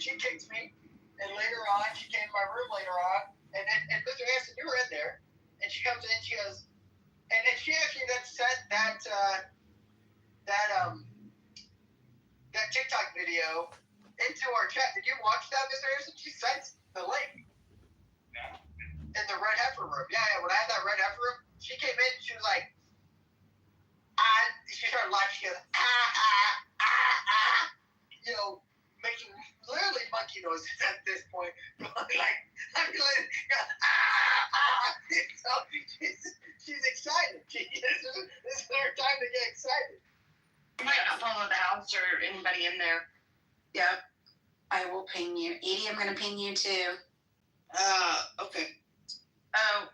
she kicked me. And later on, she came to my room later on. And Mr. Hanson, you were in there. And she comes in, she goes, and then she actually then sent that TikTok video into our chat. Did you watch that, Mr. Harrison? She sent the link in the Red Heifer room. Yeah. When I had that Red Heifer room, she came in. She was like, she started laughing. She goes, you know, making literally monkey noises at this point. Like, I'm going, so she's excited. This is her time to get excited. You might not follow the house or anybody in there. Yep. I will ping you. Edie, I'm going to ping you too. Okay. Oh,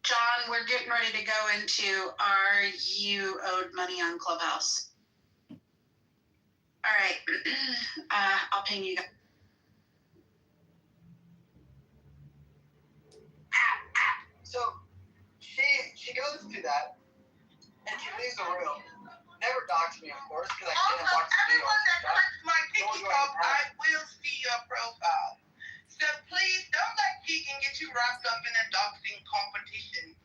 John, we're getting ready to go into Are You Owed Money on Clubhouse? All right. I'll ping you. So she goes to that and she leaves the room. Never doxed me, of course, because I didn't watch the video. Everyone that clicks my TikTok, I will see your profile. So please don't let Keegan get you wrapped up in a doxing competition.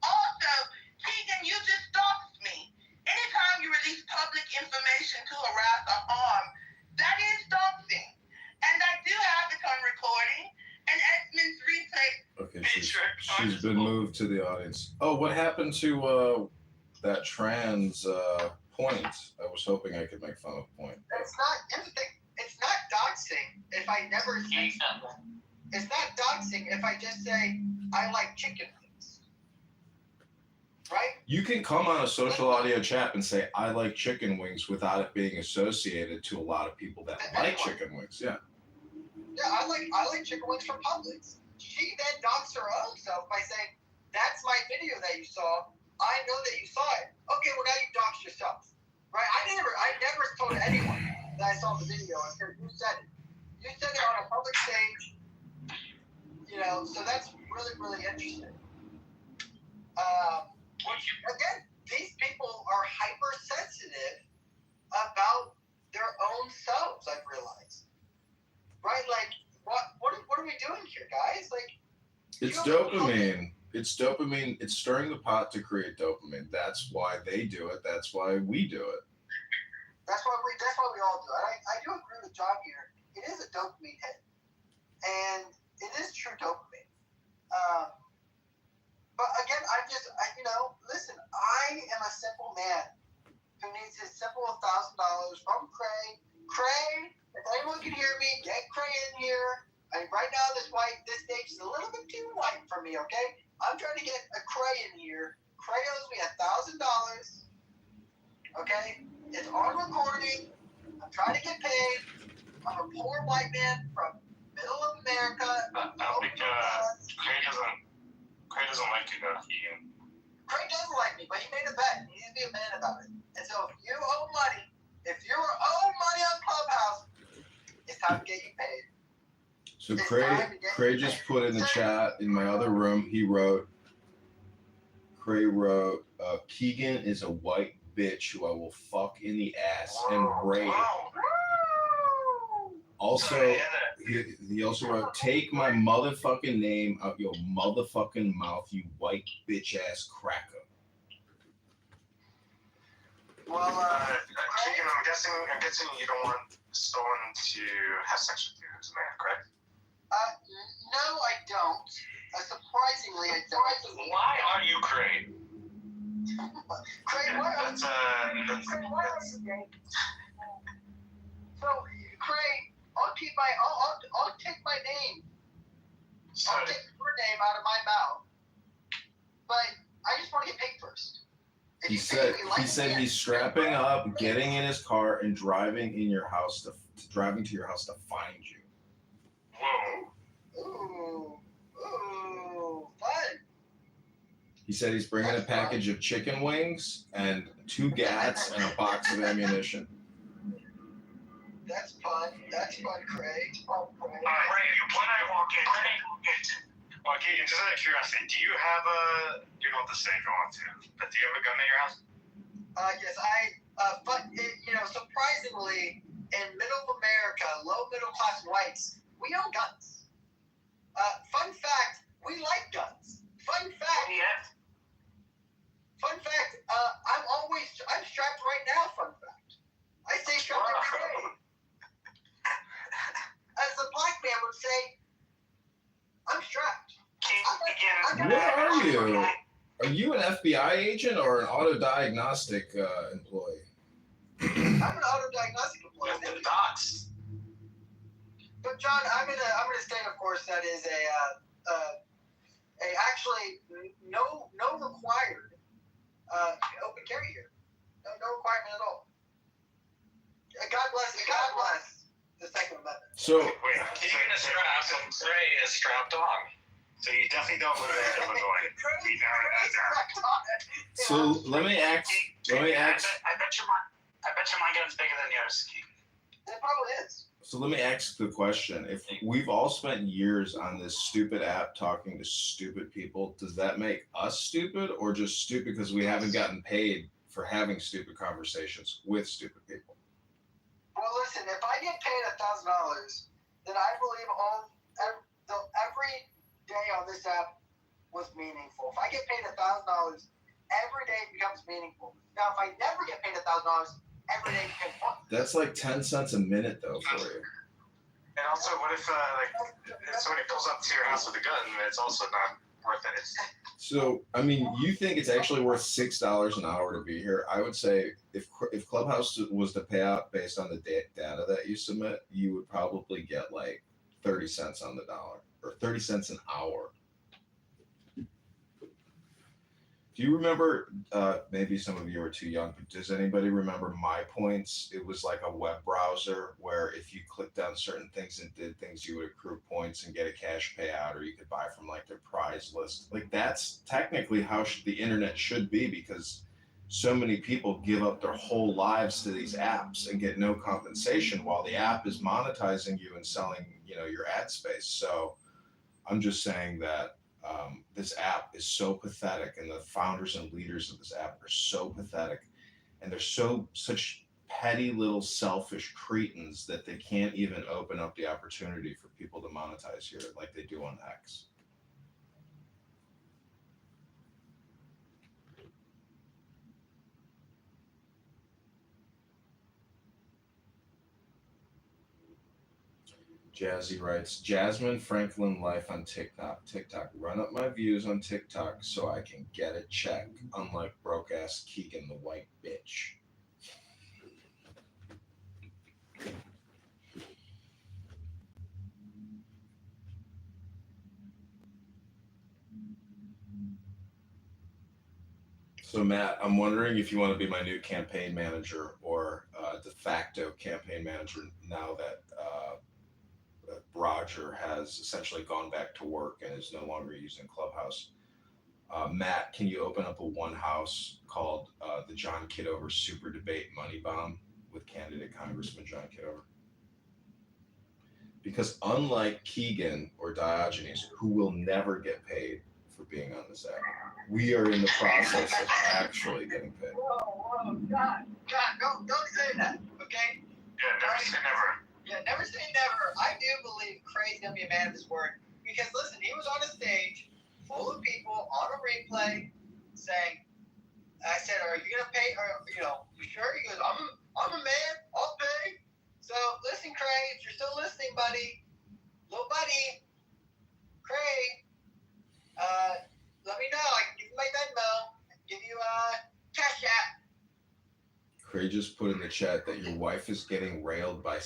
Also, Keegan, you just doxed me. Anytime you release public information to harass or harm, that is doxing. And I do have it on recording. And Edmund's replay. Okay, she's been moved to the audience. Oh, what happened to that trans point? I was hoping I could make fun of point. It's not doxing if I never say something. It's not doxing if I just say I like chicken wings. Right? You can come on a social audio chat and say I like chicken wings without it being associated to a lot of people that like chicken wings. Yeah. Yeah, I like chicken wings from Publix. She then doxed her own self by saying, "That's my video that you saw. I know that you saw it. Okay, well now you doxed yourself, right? I never told anyone that I saw the video until you said it. You said it on a public stage, you know. So that's really, really interesting. Which again, these people are hypersensitive about their own selves. I've realized, right? Like, what are we doing here, guys? Like, it's dopamine. It's dopamine. It's stirring the pot to create dopamine. That's why they do it. That's why we do it. That's why we all do it. I do agree with John here. It is a dopamine hit, and it is true dopamine. But again, listen. I am a simple man who needs his simple $1,000 from Cray. Cray, if anyone can hear me, get Cray in here. Right now, this stage is a little bit too white for me. Okay, I'm trying to get a Cray in here. Cray owes me $1,000. Okay, it's on recording. I'm trying to get paid. I'm a poor white man from middle of America. doesn't like you, though, Keegan. Craig doesn't like me, but he made a bet. He needs to be a man about it. And so if you owe money on Clubhouse, it's time to get you paid. So Craig just put in the chat in my other room. Craig wrote, Keegan is a white bitch who I will fuck in the ass and rape. Also, he also wrote, take my motherfucking name out your motherfucking mouth, you white bitch ass cracker. Well, Keegan, I'm guessing you don't want Stolen to have sex with you as a man, correct? no, I don't. Surprisingly, I don't. Why are you Craig? Craig, what are you? Craig, what are you gay? So, Craig, I'll take my name. I'll take your name out of my mouth. But I just want to get paid first. He said he's strapping up, getting in his car, and driving to your house to find you. Whoa. Ooh, fun. He said he's bringing a package of chicken wings and 2 gats and a box of ammunition. That's fun, Craig. Oh, Craig. When I walk in, Keegan, just out of curiosity, do you have you don't have to say if you want to, but do you have a gun at your house? Yes, but surprisingly, in middle America, low middle class whites, we own guns. Fun fact, we like guns. Fun fact, I'm strapped right now, fun fact. I stay strapped every day. As a black man would say, I'm strapped. What are you? Are you an FBI agent or an auto diagnostic employee? I'm an auto diagnostic employee. The docs. But John, I'm gonna state, of course, that is actually no required open carry here. No requirement at all. God bless the Second Amendment. So Keegan is strapped and Trey is strapped on. So you definitely don't live in Illinois. We know that. So let me ask. I bet your mind gun's bigger than yours, Keegan. It probably is. So let me ask the question: if we've all spent years on this stupid app talking to stupid people, does that make us stupid, or just stupid because we haven't gotten paid for having stupid conversations with stupid people? Well, listen, if I get paid $1,000, then I believe every day on this app was meaningful. If I get paid $1,000, every day becomes meaningful. Now, if I never get paid $1,000, every day becomes fun. That's like 10 cents a minute, though, for you. And also, what if if somebody pulls up to your house with a gun, it's also not worth it. So, I mean, you think it's actually worth $6 an hour to be here? I would say if Clubhouse was to pay out based on the data that you submit, you would probably get like 30 cents on the dollar or 30 cents an hour. Do you remember, maybe some of you are too young, but does anybody remember MyPoints? It was like a web browser where if you clicked on certain things and did things, you would accrue points and get a cash payout, or you could buy from like their prize list. Like that's technically how the internet should be, because so many people give up their whole lives to these apps and get no compensation while the app is monetizing you and selling, your ad space. So I'm just saying that this app is so pathetic, and the founders and leaders of this app are so pathetic, and they're such petty little selfish cretins that they can't even open up the opportunity for people to monetize here like they do on X. Jazzy writes, Jasmine Franklin life on TikTok. Run up my views on TikTok so I can get a check, unlike broke ass Keegan the white bitch. So Matt, I'm wondering if you want to be my new campaign manager or de facto campaign manager now that Roger has essentially gone back to work and is no longer using Clubhouse. Matt, can you open up a one house called the John Kitover Super Debate Money Bomb with candidate Congressman John Kitover? Because unlike Keegan or Diogenes, who will never get paid for being on this app, we are in the process of actually getting paid. Whoa, God, don't say that, okay? Yeah, never say never. Yeah, never say never. I do believe Craig's gonna be a man of his word. Because listen, he was on a stage full of people on a replay saying, I said, are you gonna pay? Or, you sure? He goes, I'm a man, I'll pay. So listen, Craig, if you're still listening, buddy, little buddy, Craig, let me know. I can give you my Venmo, give you cash app. Craig just put in the chat that your wife is getting railed by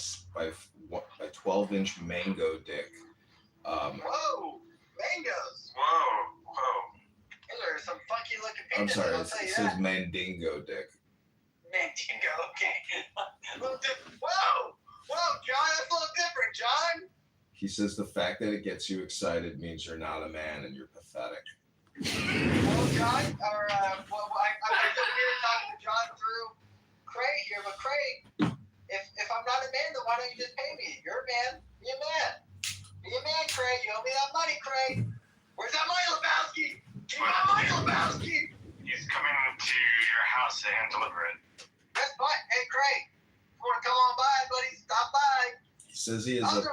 12-inch mango dick. Whoa, mangoes. Whoa. Those are some funky looking I'm penises, sorry, I'll it tell you says that. mandingo dick. Mandingo, okay. Whoa, John, that's a little different, John. He says the fact that it gets you excited means you're not a man and you're pathetic. Well, John, or I'm just here talking to John through Craig here, but Craig, if I'm not a man, then why don't you just pay me? You're a man. Be a man. Be a man, Craig. You owe me that money, Craig. Where's that money, Lebowski? Give me my money, Lebowski. He's coming to your house to hand deliver it. That's fine. Hey, Craig, if you want to come on by, buddy, stop by. He says he has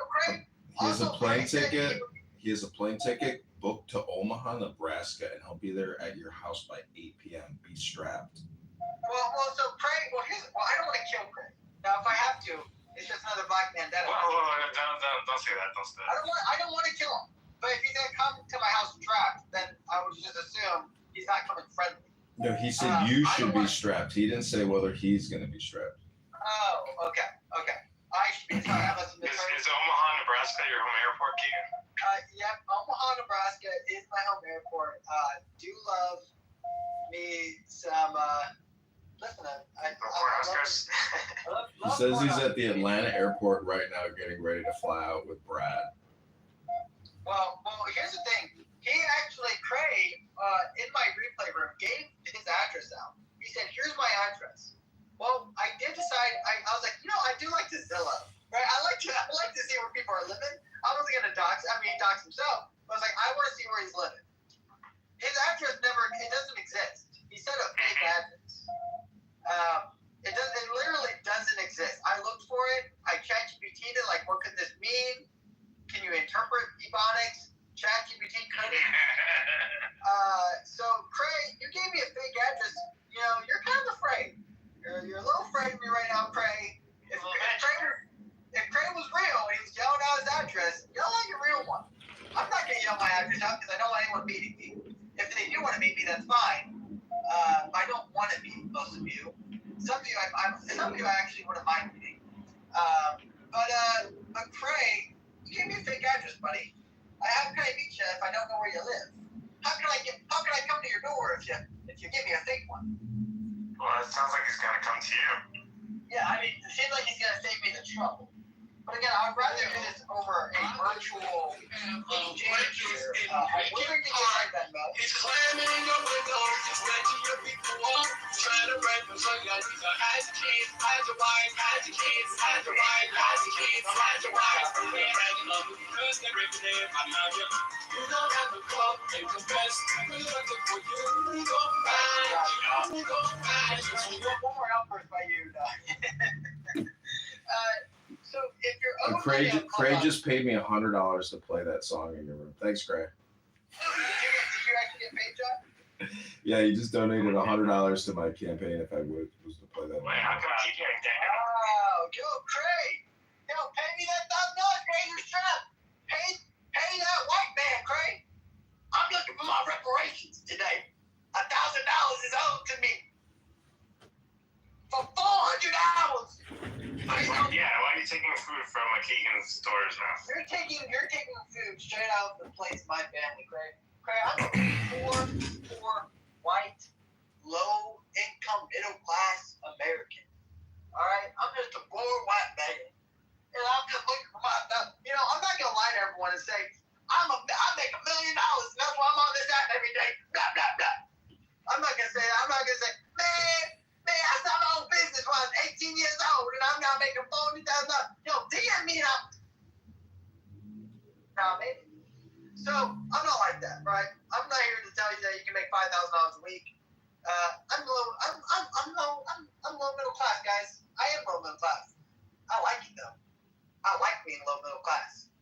a plane ticket. He has a plane ticket booked to Omaha, Nebraska, and he'll be there at your house by 8 p.m. Be strapped. Well, so Craig, I don't want to kill Craig. Now, if I have to, it's just another Black Mandela. Don't say that. I don't want to kill him. But if he's gonna come to my house trapped, then I would just assume he's not coming friendly. No, he said you should be strapped. He didn't say whether he's going to be strapped. Oh, okay. I should be sorry. I must have misheard. Is Omaha, Nebraska your home airport, Keegan? Yep, Omaha, Nebraska is my home airport. Do love me some. Listen, I love He says he's at the Atlanta airport right now getting ready to fly out with Brad. Well, here's the thing. He actually, Craig, in my replay room, gave his address out. He said, here's my address. Well, I did decide, I was like, I do like to Zillow, right? I like to see where people are living. I wasn't going to dox, he doxed himself. But I was like, I want to see where he's living. His address it doesn't exist. He said a fake address. It literally doesn't exist. I looked for it. I ChatGPT'd it, like, what could this mean? Can you interpret Ebonics? ChatGPT couldn't. So, Craig, you gave me a fake address. You're kind of afraid. You're a little afraid of me right now, Craig. If Craig was real and he was yelling out his address, yell out your real one. I'm not going to yell my address out because I don't want anyone meeting me. If they do want to meet me, that's fine. I don't want to meet most of you. Some of you I actually wouldn't mind meeting. But Craig, you gave me a fake address, buddy. How can I meet you if I don't know where you live? How can I come to your door if you give me a fake one? Well, it sounds like he's gonna come to you. Yeah, it seems like he's gonna save me the trouble. But again, I'd rather do this over a virtual exchange here. I'm willing to get my Venmo. He's climbing your windows, he's making your people walk, trying to break them so young. These are hide your kids, hide your wife, hide your kids, hide your wife, hide your kids, hide your wife. We're hiding on you because they're ripping them. I love you. You don't have to come and confess. We're looking for you. We gon' find you. We gon' find you. One more outburst by you, So if you're Craig just paid me $100 to play that song in your room. Thanks, Craig. Did you actually get paid, John? Yeah, he just donated $100 to my campaign if I was to play that. Wait, how come I keep hearing that? Oh, Craig. Pay me that $1,000, Craig. You're strapped. Pay that white man, Craig. I'm looking for my reparations today. $1,000 is owed to me. For 400 hours. Yeah, why are you taking food from Keegan's stores now? You're taking food straight out of the place of my family, Craig. Craig, I'm a poor, white, low-income, middle-class American. All right? I'm just a poor white man. And I'm just looking for my stuff. I'm not going to lie to everyone and say, I make $1 million, and that's why I'm on this app every day. Blah, blah, maybe. So I'm not like that, right? I'm not here to tell you that you can make $5,000 a week. I'm low middle class, guys. I am low middle class. I like it though. I like being low middle class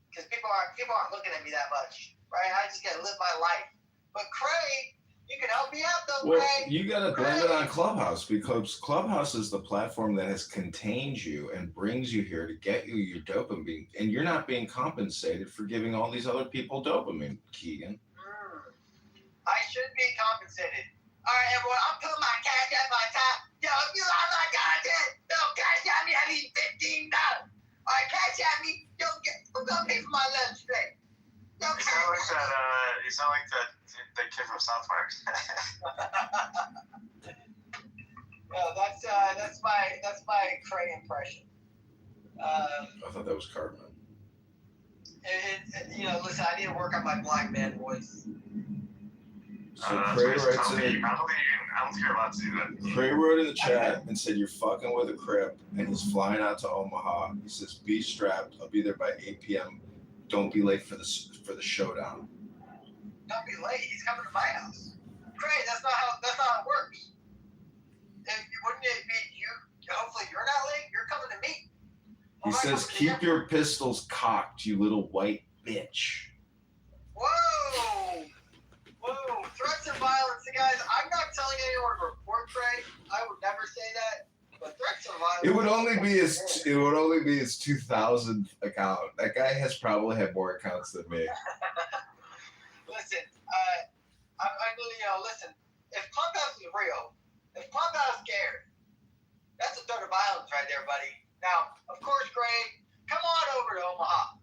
because people aren't looking at me that much, right? I just gotta live my life. But Craig, you can help me out though, Well, Craig. you got to blame it on Clubhouse because Clubhouse is the platform that has contained you and brings you here to get you your dopamine, and you're not being compensated for giving all these other people dopamine, Keegan. I should be compensated. All right, everyone, I'm putting my cash at my top. Yo, if you like my content, don't cash at me. I need $15. All right, cash at me. I'm gonna pay for my lunch today. Don't You cash sound like at me. that. You sound like that kid from South Park. No, that's my Cray impression. I thought that was Cartman. Listen, I need to work on my black man voice. So Cray writes in. I don't think you're allowed to do that. Cray wrote in the chat and said you're fucking with a Crip and he's flying out to Omaha. He says be strapped. I'll be there by 8 p.m. Don't be late for the showdown. Don't be late. He's coming to my house. Cray, that's not how it works. Wouldn't it be you? Hopefully you're not late. You're coming to me. He says keep your pistols cocked, you little white bitch. Whoa! Threats of violence, guys. I'm not telling anyone to report Craig. I would never say that. But threats of violence. It would only be his 2000th account. That guy has probably had more accounts than me. Listen, listen. If Clubhouse is real, if Clubhouse cares, that's a threat of violence right there, buddy. Now, of course, Craig, come on over to Omaha.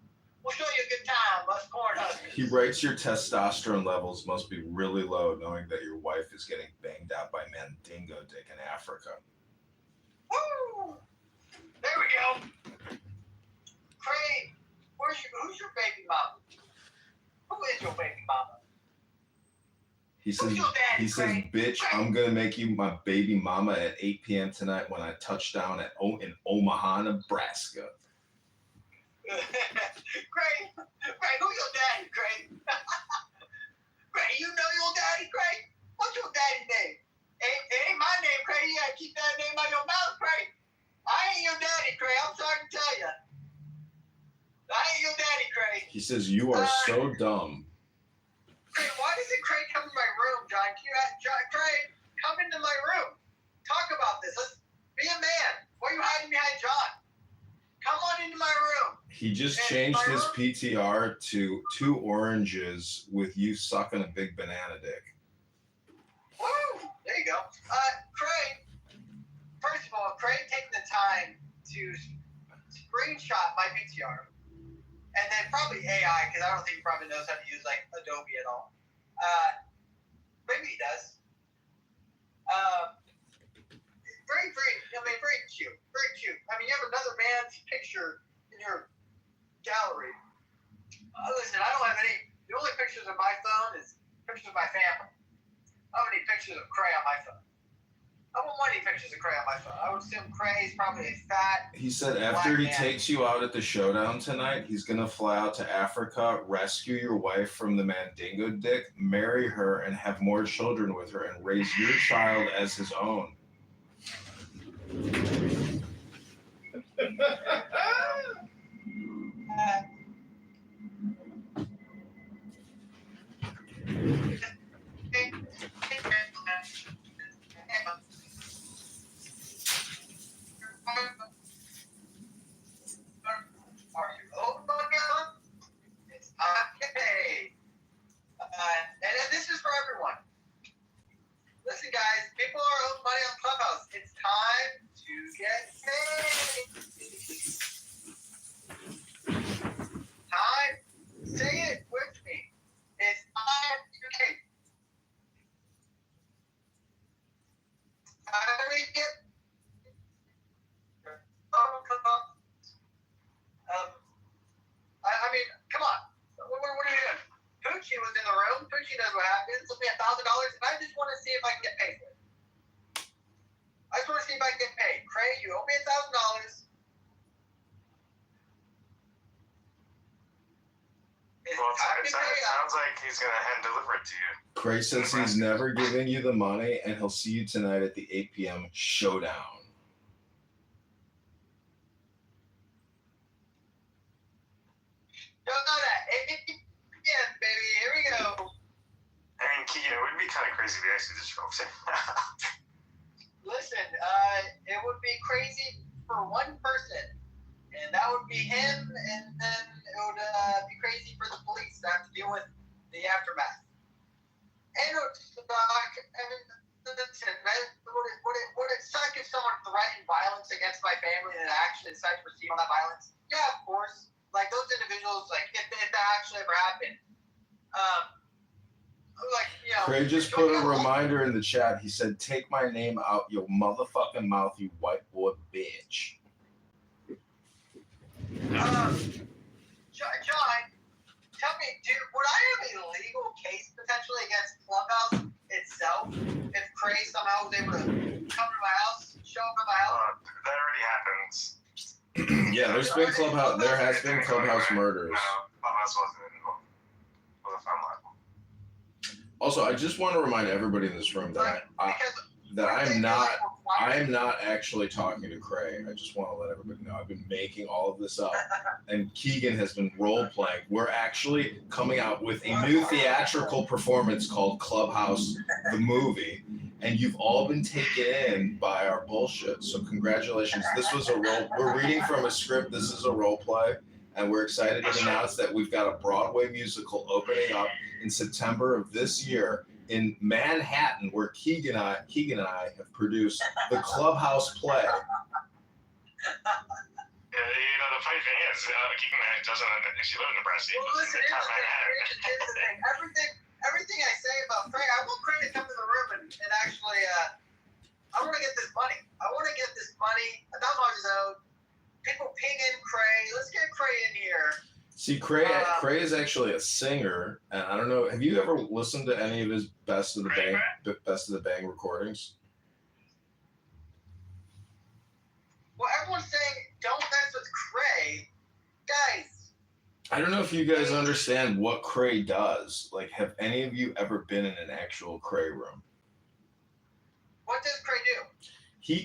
We'll show you a good time, us corn huskers. He writes your testosterone levels must be really low knowing that your wife is getting banged out by Mandingo Dick in Africa. Woo! There we go. Craig, who's your baby mama? Who is your baby mama? He says, bitch, I'm going to make you my baby mama at 8 p.m. tonight when I touch down in Omaha, Nebraska. Craig, who's your daddy, Craig? Craig, you know your daddy, Craig? What's your daddy's name? It ain't my name, Craig. You gotta keep that name out of your mouth, Craig. I ain't your daddy, Craig. I'm sorry to tell you. I ain't your daddy, Craig. He says, you are so dumb. Craig, why doesn't Craig come to my room, John? Craig, come into my room. Talk about this. Let's be a man. Why are you hiding behind John? Come on into my room. He just changed his PTR to 2 oranges with you sucking a big banana dick. Woo! There you go. Craig, first of all, Craig taking the time to screenshot my PTR. And then probably AI, because I don't think he probably knows how to use like Adobe at all. Maybe he does. Very cute. Very cute. I mean, you have another man's picture in your gallery. Listen, I don't have any. The only pictures on my phone is pictures of my family. I don't have any pictures of Cray on my phone. I wouldn't want any pictures of Cray on my phone. I would assume Cray is probably a fat. He said after he takes you out at the showdown tonight, he's going to fly out to Africa, rescue your wife from the Mandingo Dick, marry her, and have more children with her, and raise your child as his own. And this is for everyone. Listen, guys, people are owed money on Clubhouse. It's time to get paid. Time, say it with me. It's time to get paid. I mean, come on. What are you doing? Poochie was in the room. Poochie knows what happens. It'll be $1,000. I just want to see if I can get paid for it. I just want to see if I can get paid. Craig, you owe me $1,000. it sounds like he's gonna hand deliver it to you. Cray says he's never giving you the money, and he'll see you tonight at the 8 p.m. showdown. Don't know that. Yes, baby. Here we go. I mean, it would be kind of crazy if he actually just drove it. Listen, it would be crazy for one person, and that would be him, and then it would be crazy for the police to have to deal with the aftermath. And it would suck. I mean, listen, man, would it suck if someone threatened violence against my family and actually decided to proceed on that violence? Yeah, of course. Like, those individuals, like, if that actually ever happened, like, you know. Cray just put a reminder in the chat. He said, take my name out your motherfucking mouth, you white boy bitch. John, tell me, would I have a legal case potentially against Clubhouse itself if Cray somehow was able to come to my house, show up at my house? That already happens. Yeah, there has been Clubhouse murders. No, Clubhouse wasn't found liable. Also, I just want to remind everybody in this room that I'm not actually talking to Cray. I just want to let everybody know I've been making all of this up, and Keegan has been role playing. We're actually coming out with a new theatrical performance called Clubhouse the Movie, and you've all been taken in by our bullshit. So congratulations. This was a role. We're reading from a script. This is a role play, and we're excited to announce that we've got a Broadway musical opening up in September of this year in Manhattan, where Keegan and I have produced the Clubhouse play. Yeah, the funny thing is, Keegan doesn't actually live in Nebraska. Well, listen, here's the thing. Everything I say about Cray, I want Cray to come to the room and actually, I want to get this money. $1,000 is owed. People ping in Cray. Let's get Cray in here. See, Cray is actually a singer, and I don't know. Have you ever listened to any of his Best of the Bang recordings? Well, everyone's saying don't mess with Cray, guys. I don't know if you guys understand what Cray does. Like, have any of you ever been in an actual Cray room? What does Cray do? He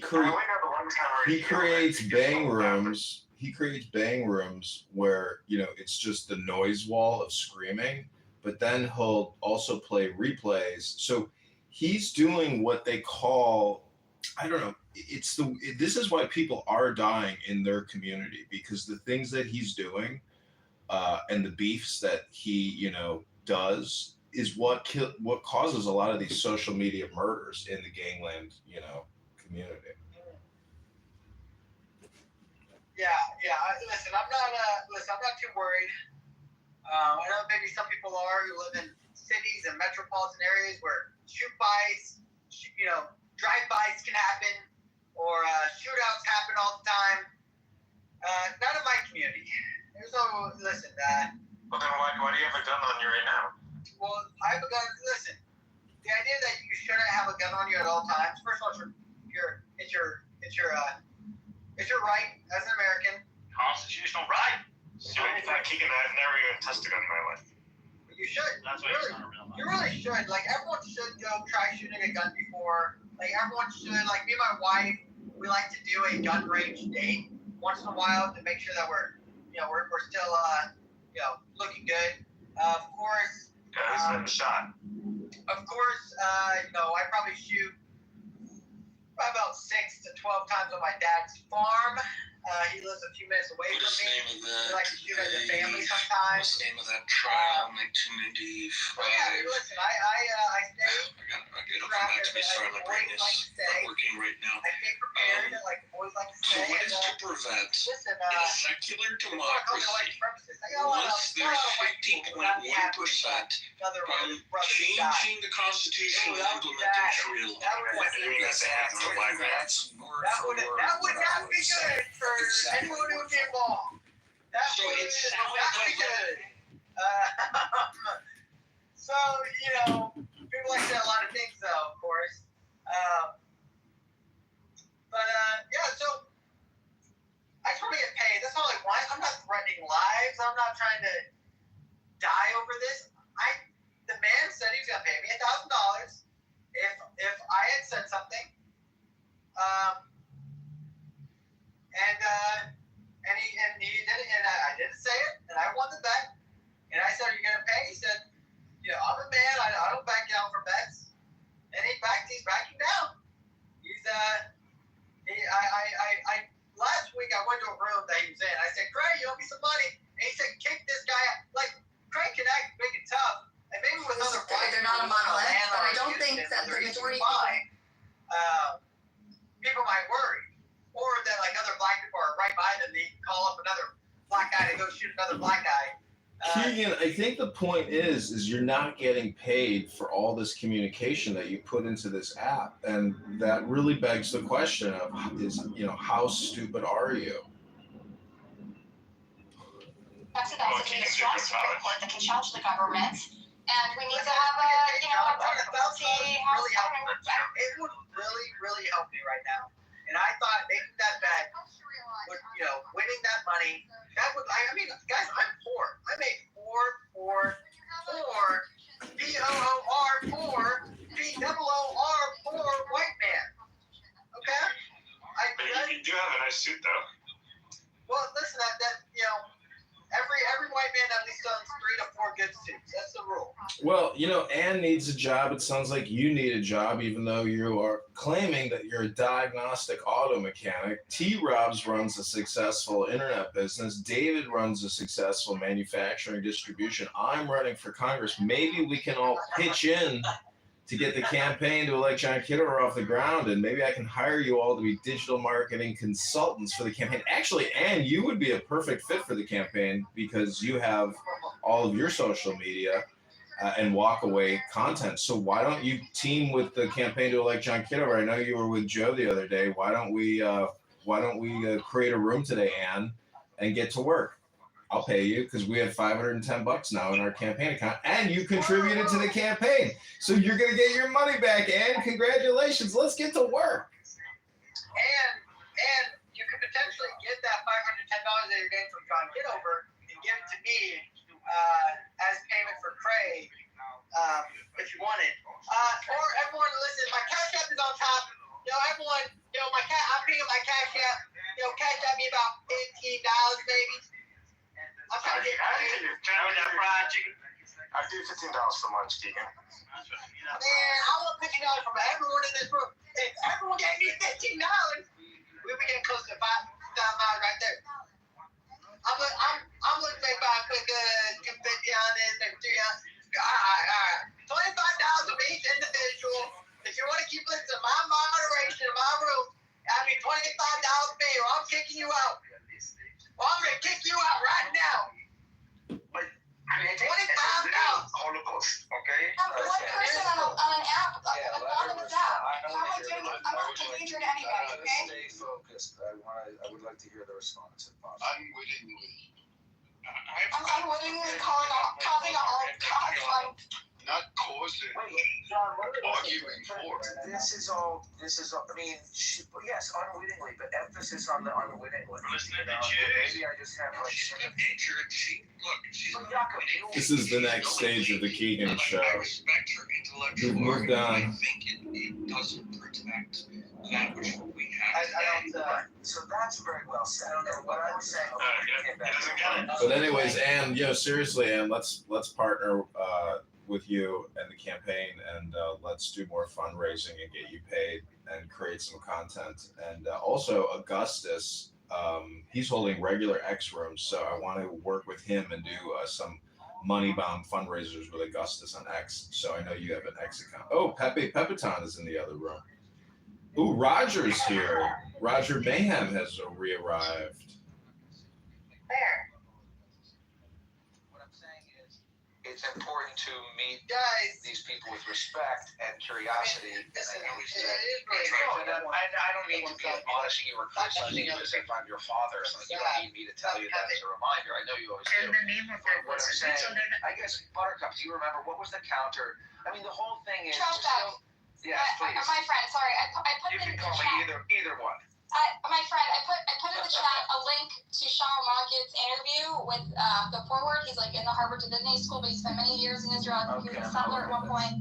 creates bang rooms. He creates bang rooms where, it's just the noise wall of screaming, but then he'll also play replays. So he's doing what they call, I don't know, this is why people are dying in their community, because the things that he's doing and the beefs that he, does is what causes a lot of these social media murders in the gangland, community. Yeah. Listen, I'm not too worried. I know maybe some people are who live in cities and metropolitan areas where shoot-bys, drive-bys can happen, or shootouts happen all the time. Not in my community. Well, then why do you have a gun on you right now? Well, I have a gun. Listen, the idea that you shouldn't have a gun on you at all times. First of all, it's your right as an American. Constitutional right. So in fact, Keegan, I've never even touched a gun in my life. You should. That's why it's not a real life. You really should. Like, everyone should go try shooting a gun before. Like, everyone should. Like, me and my wife, we like to do a gun range date once in a while to make sure that we're still, looking good. Of course. Yeah, he's been shot. Of course, I probably shoot about 6 to 12 times on my dad's farm. He lives a few minutes away from me. We like to shoot as a family sometimes. What's the name of that trial? 1995. Well, yeah, listen, I stay. I get up and back to me. Sorry, my brain is not working right now. I stay prepared, like the boys like to So say. what is to prevent Listen, in a secular democracy, once there's 50.1% changing the Constitution and implementing Sharia law? That would not be good for anyone who would be involved. That So would it sounds not be like good. So, people like to say a lot of things, though, of course. So I just want to get paid. That's all I want. I'm not threatening lives. I'm not trying to die over this. The man said he was gonna pay me $1,000 if I had said something. And he did it, and I didn't say it, and I won the bet. And I said, "Are you gonna pay?" He said, "Yeah, I'm a man. I don't back down for bets." And he's backing down. Last week I went to a room that he was in. I said, "Craig, you owe me some money." And he said, "Kick this guy out." Like, Craig can act big and tough, and maybe with other They're not a monolith, but I don't think that the majority of people might worry, or that like other black people are right behind them. They can call up another black guy to go shoot another black guy. Keegan, I think the point is you're not getting paid for all this communication that you put into this app, and that really begs the question of how stupid are you? That's a strong Supreme Court that can challenge the government, and we need to have a policy. It would really help me right now. And I thought making that bet would, winning that money, that would. I mean, guys, I'm poor. I make POOR, white man. Okay. But you do have a nice suit, though. Well, listen, every white man at least owns 3 to 4 good suits. That's the rule. Well, Ann needs a job. It sounds like you need a job, even though you are claiming that you're a diagnostic auto mechanic. T-Robs runs a successful internet business. David runs a successful manufacturing distribution. I'm running for Congress. Maybe we can all pitch in to get the campaign to elect John Kitover off the ground, and maybe I can hire you all to be digital marketing consultants for the campaign. Actually, Ann, you would be a perfect fit for the campaign because you have all of your social media and walk away content. So why don't you team with the campaign to elect John Kitover? I know you were with Joe the other day. Why don't we create a room today, Ann, and get to work? I'll pay you because we have $510 now in our campaign account, and you contributed to the campaign. So you're going to get your money back, Ann. Congratulations. Let's get to work. And you could potentially get that $510 that you're getting from John Kitover and give it to me as payment for Craig if you wanted. Or everyone, listen, my Cash App is on top. Everyone, I'm paying my Cash App. Cash App me about $15 maybe. I'm trying to get paid. I'll do $15 for lunch, Keegan. Man, I want $15 from everyone in this room. If everyone gave me $15, we'd be getting close to $5,000 right there. I'm looking to make about a quick $250 on this, maybe $300. All right. $25 of each individual. If you want to keep listening to my moderation in my room, I mean $25 a day, or I'm kicking you out. Well, I'm gonna kick you out right now. But I mean, $25. Holocaust, okay? One person on an app, anonymous app. How am I doing it? I'm not injured anybody, okay? Stay focused. I would like to hear the response if possible. Unwittingly causing a hard conflict. Not causing. John, arguing for. This is all. I mean, yes, unwittingly, but emphasis on the unwittingly. Listening to Jay. Maybe I just have like. She's injured. She's This is the next stage of the Keegan show. I respect her intellectual We've moved argument. on. I think it doesn't protect that which we have I today. don't. So that's very well said. And what I was saying. But anyways, Ann, seriously, Ann, let's partner with you and the campaign, and let's do more fundraising and get you paid and create some content. And also Augustus, he's holding regular X rooms, so I want to work with him and do some money-bound fundraisers with Augustus on X. So I know you have an X account. Oh, Pepe Pepiton is in the other room. Ooh, Roger's here. Roger Mayhem has re-arrived. Fair. It's important to meet Guys, these people with respect and curiosity. listen, And it is really I don't need to be admonishing you or criticizing you as if I'm your father or something. You don't need me to tell you that as a reminder. I know you always do. And the name of their What I'm business, saying, so they're not. I guess, Buttercup, do you remember what was the counter? I mean, the whole thing is. Trash bag. Yes, please. My friend, sorry, I put You it in can the call chat. me either one. My friend, I put in the chat a link to Shaul Magid's interview with the forward. He's like in the Harvard Divinity School, but he spent many years in Israel. I think he was a settler at one point.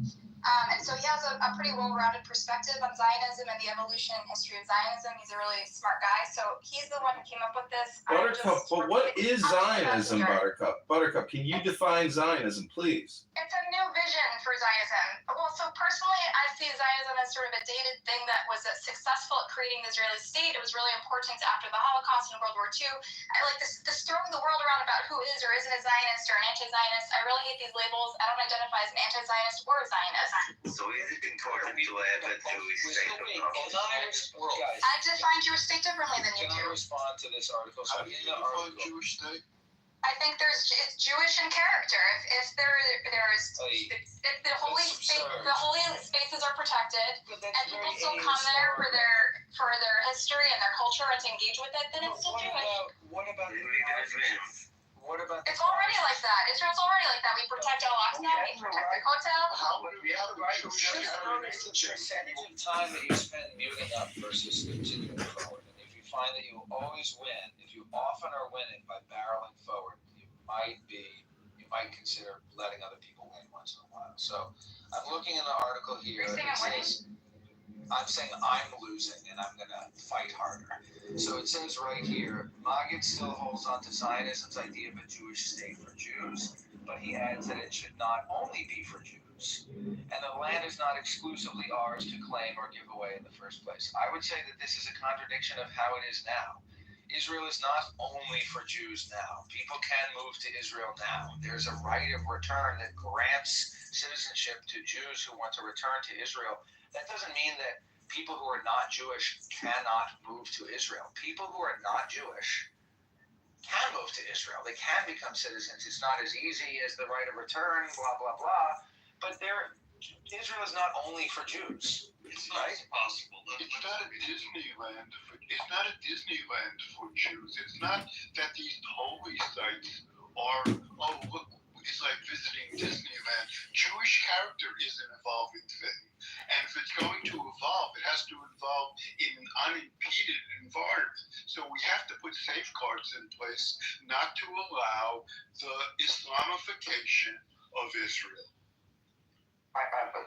And so he has a pretty well-rounded perspective on Zionism and the evolution and history of Zionism. He's a really smart guy. So he's the one who came up with this. Buttercup, but what is Zionism, Buttercup? Buttercup, can you define Zionism, please? It's a new vision for Zionism. Well, so personally, I see Zionism as sort of a dated thing that was successful at creating the Israeli state. It was really important after the Holocaust and World War II. I like this throwing the world around about who is or isn't a Zionist or an anti-Zionist. I really hate these labels. I don't identify as an anti-Zionist or a Zionist. So is it important to have a Jewish state of Israel? I define Jewish state differently than you Can I do. respond to this article? So in the article, Jewish state? I think it's Jewish in character. If the holy spaces are protected, and people still come there for their history and their culture and to engage with it, then it's still Jewish. What about It's already like that. Israel's already like that. We protect Al-Aqsa, we protect the Kotel. We have the right to percentage of time that you spend muting up versus continuing forward. And if you find that you always win, if you often are winning by barreling forward, you might consider letting other people win once in a while. So I'm looking in the article here. I'm saying I'm losing and I'm going to fight harder. So it says right here, Magid still holds on to Zionism's idea of a Jewish state for Jews, but he adds that it should not only be for Jews, and the land is not exclusively ours to claim or give away in the first place. I would say that this is a contradiction of how it is now. Israel is not only for Jews now. People can move to Israel now. There's a right of return that grants citizenship to Jews who want to return to Israel. That doesn't mean that people who are not Jewish cannot move to Israel. People who are not Jewish can move to Israel. They can become citizens. It's not as easy as the right of return, blah, blah, blah. But Israel is not only for Jews. It's not possible. It's not a Disneyland. It's not a Disneyland for Jews. It's not that these holy sites are, oh, look, it's like visiting Disneyland. Jewish character is an evolving thing. And if it's going to evolve, it has to evolve in an unimpeded environment. So we have to put safeguards in place not to allow the Islamification of Israel.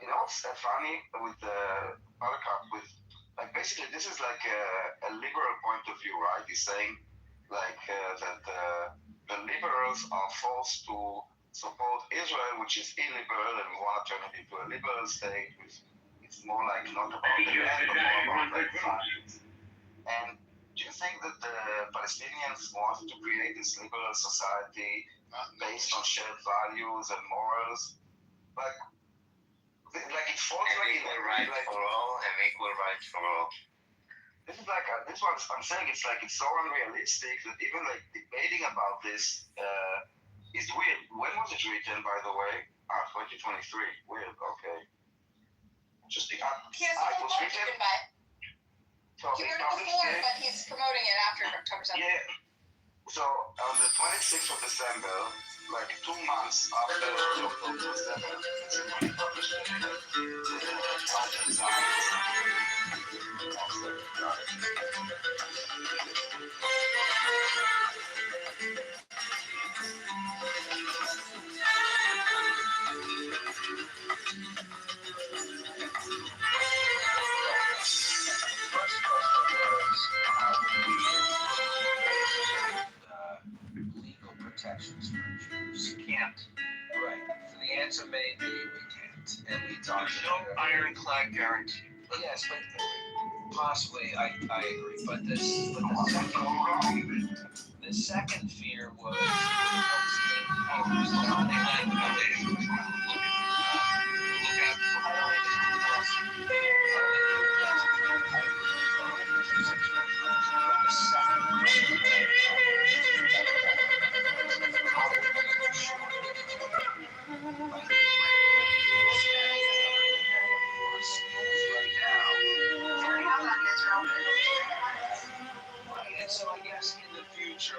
You know what's funny with the Buttercup? Basically, this is like a liberal point of view, right? He's saying that the liberals are forced to support Israel, which is illiberal, and we want to turn it into a liberal state. It's more like not about the land, but more about values. And do you think that the Palestinians want to create this liberal society based on shared values and morals? Like it falls like equal rights for all and equal rights for all. This is like this one. I'm saying it's so unrealistic that even like debating about this is weird. When was it written, by the way? 2023. Weird. Okay. Interesting. He has a full book you can buy. So he wrote it before, but he's promoting it after October 7th. Yeah. So on the 26th of December, like 2 months after October 7th, it's when he published it. legal protections for Jews. You can't. Right. So the answer may be we can't. And we talked There's no ironclad guarantee. Yes, but possibly I agree. But the second fear was so I guess in the future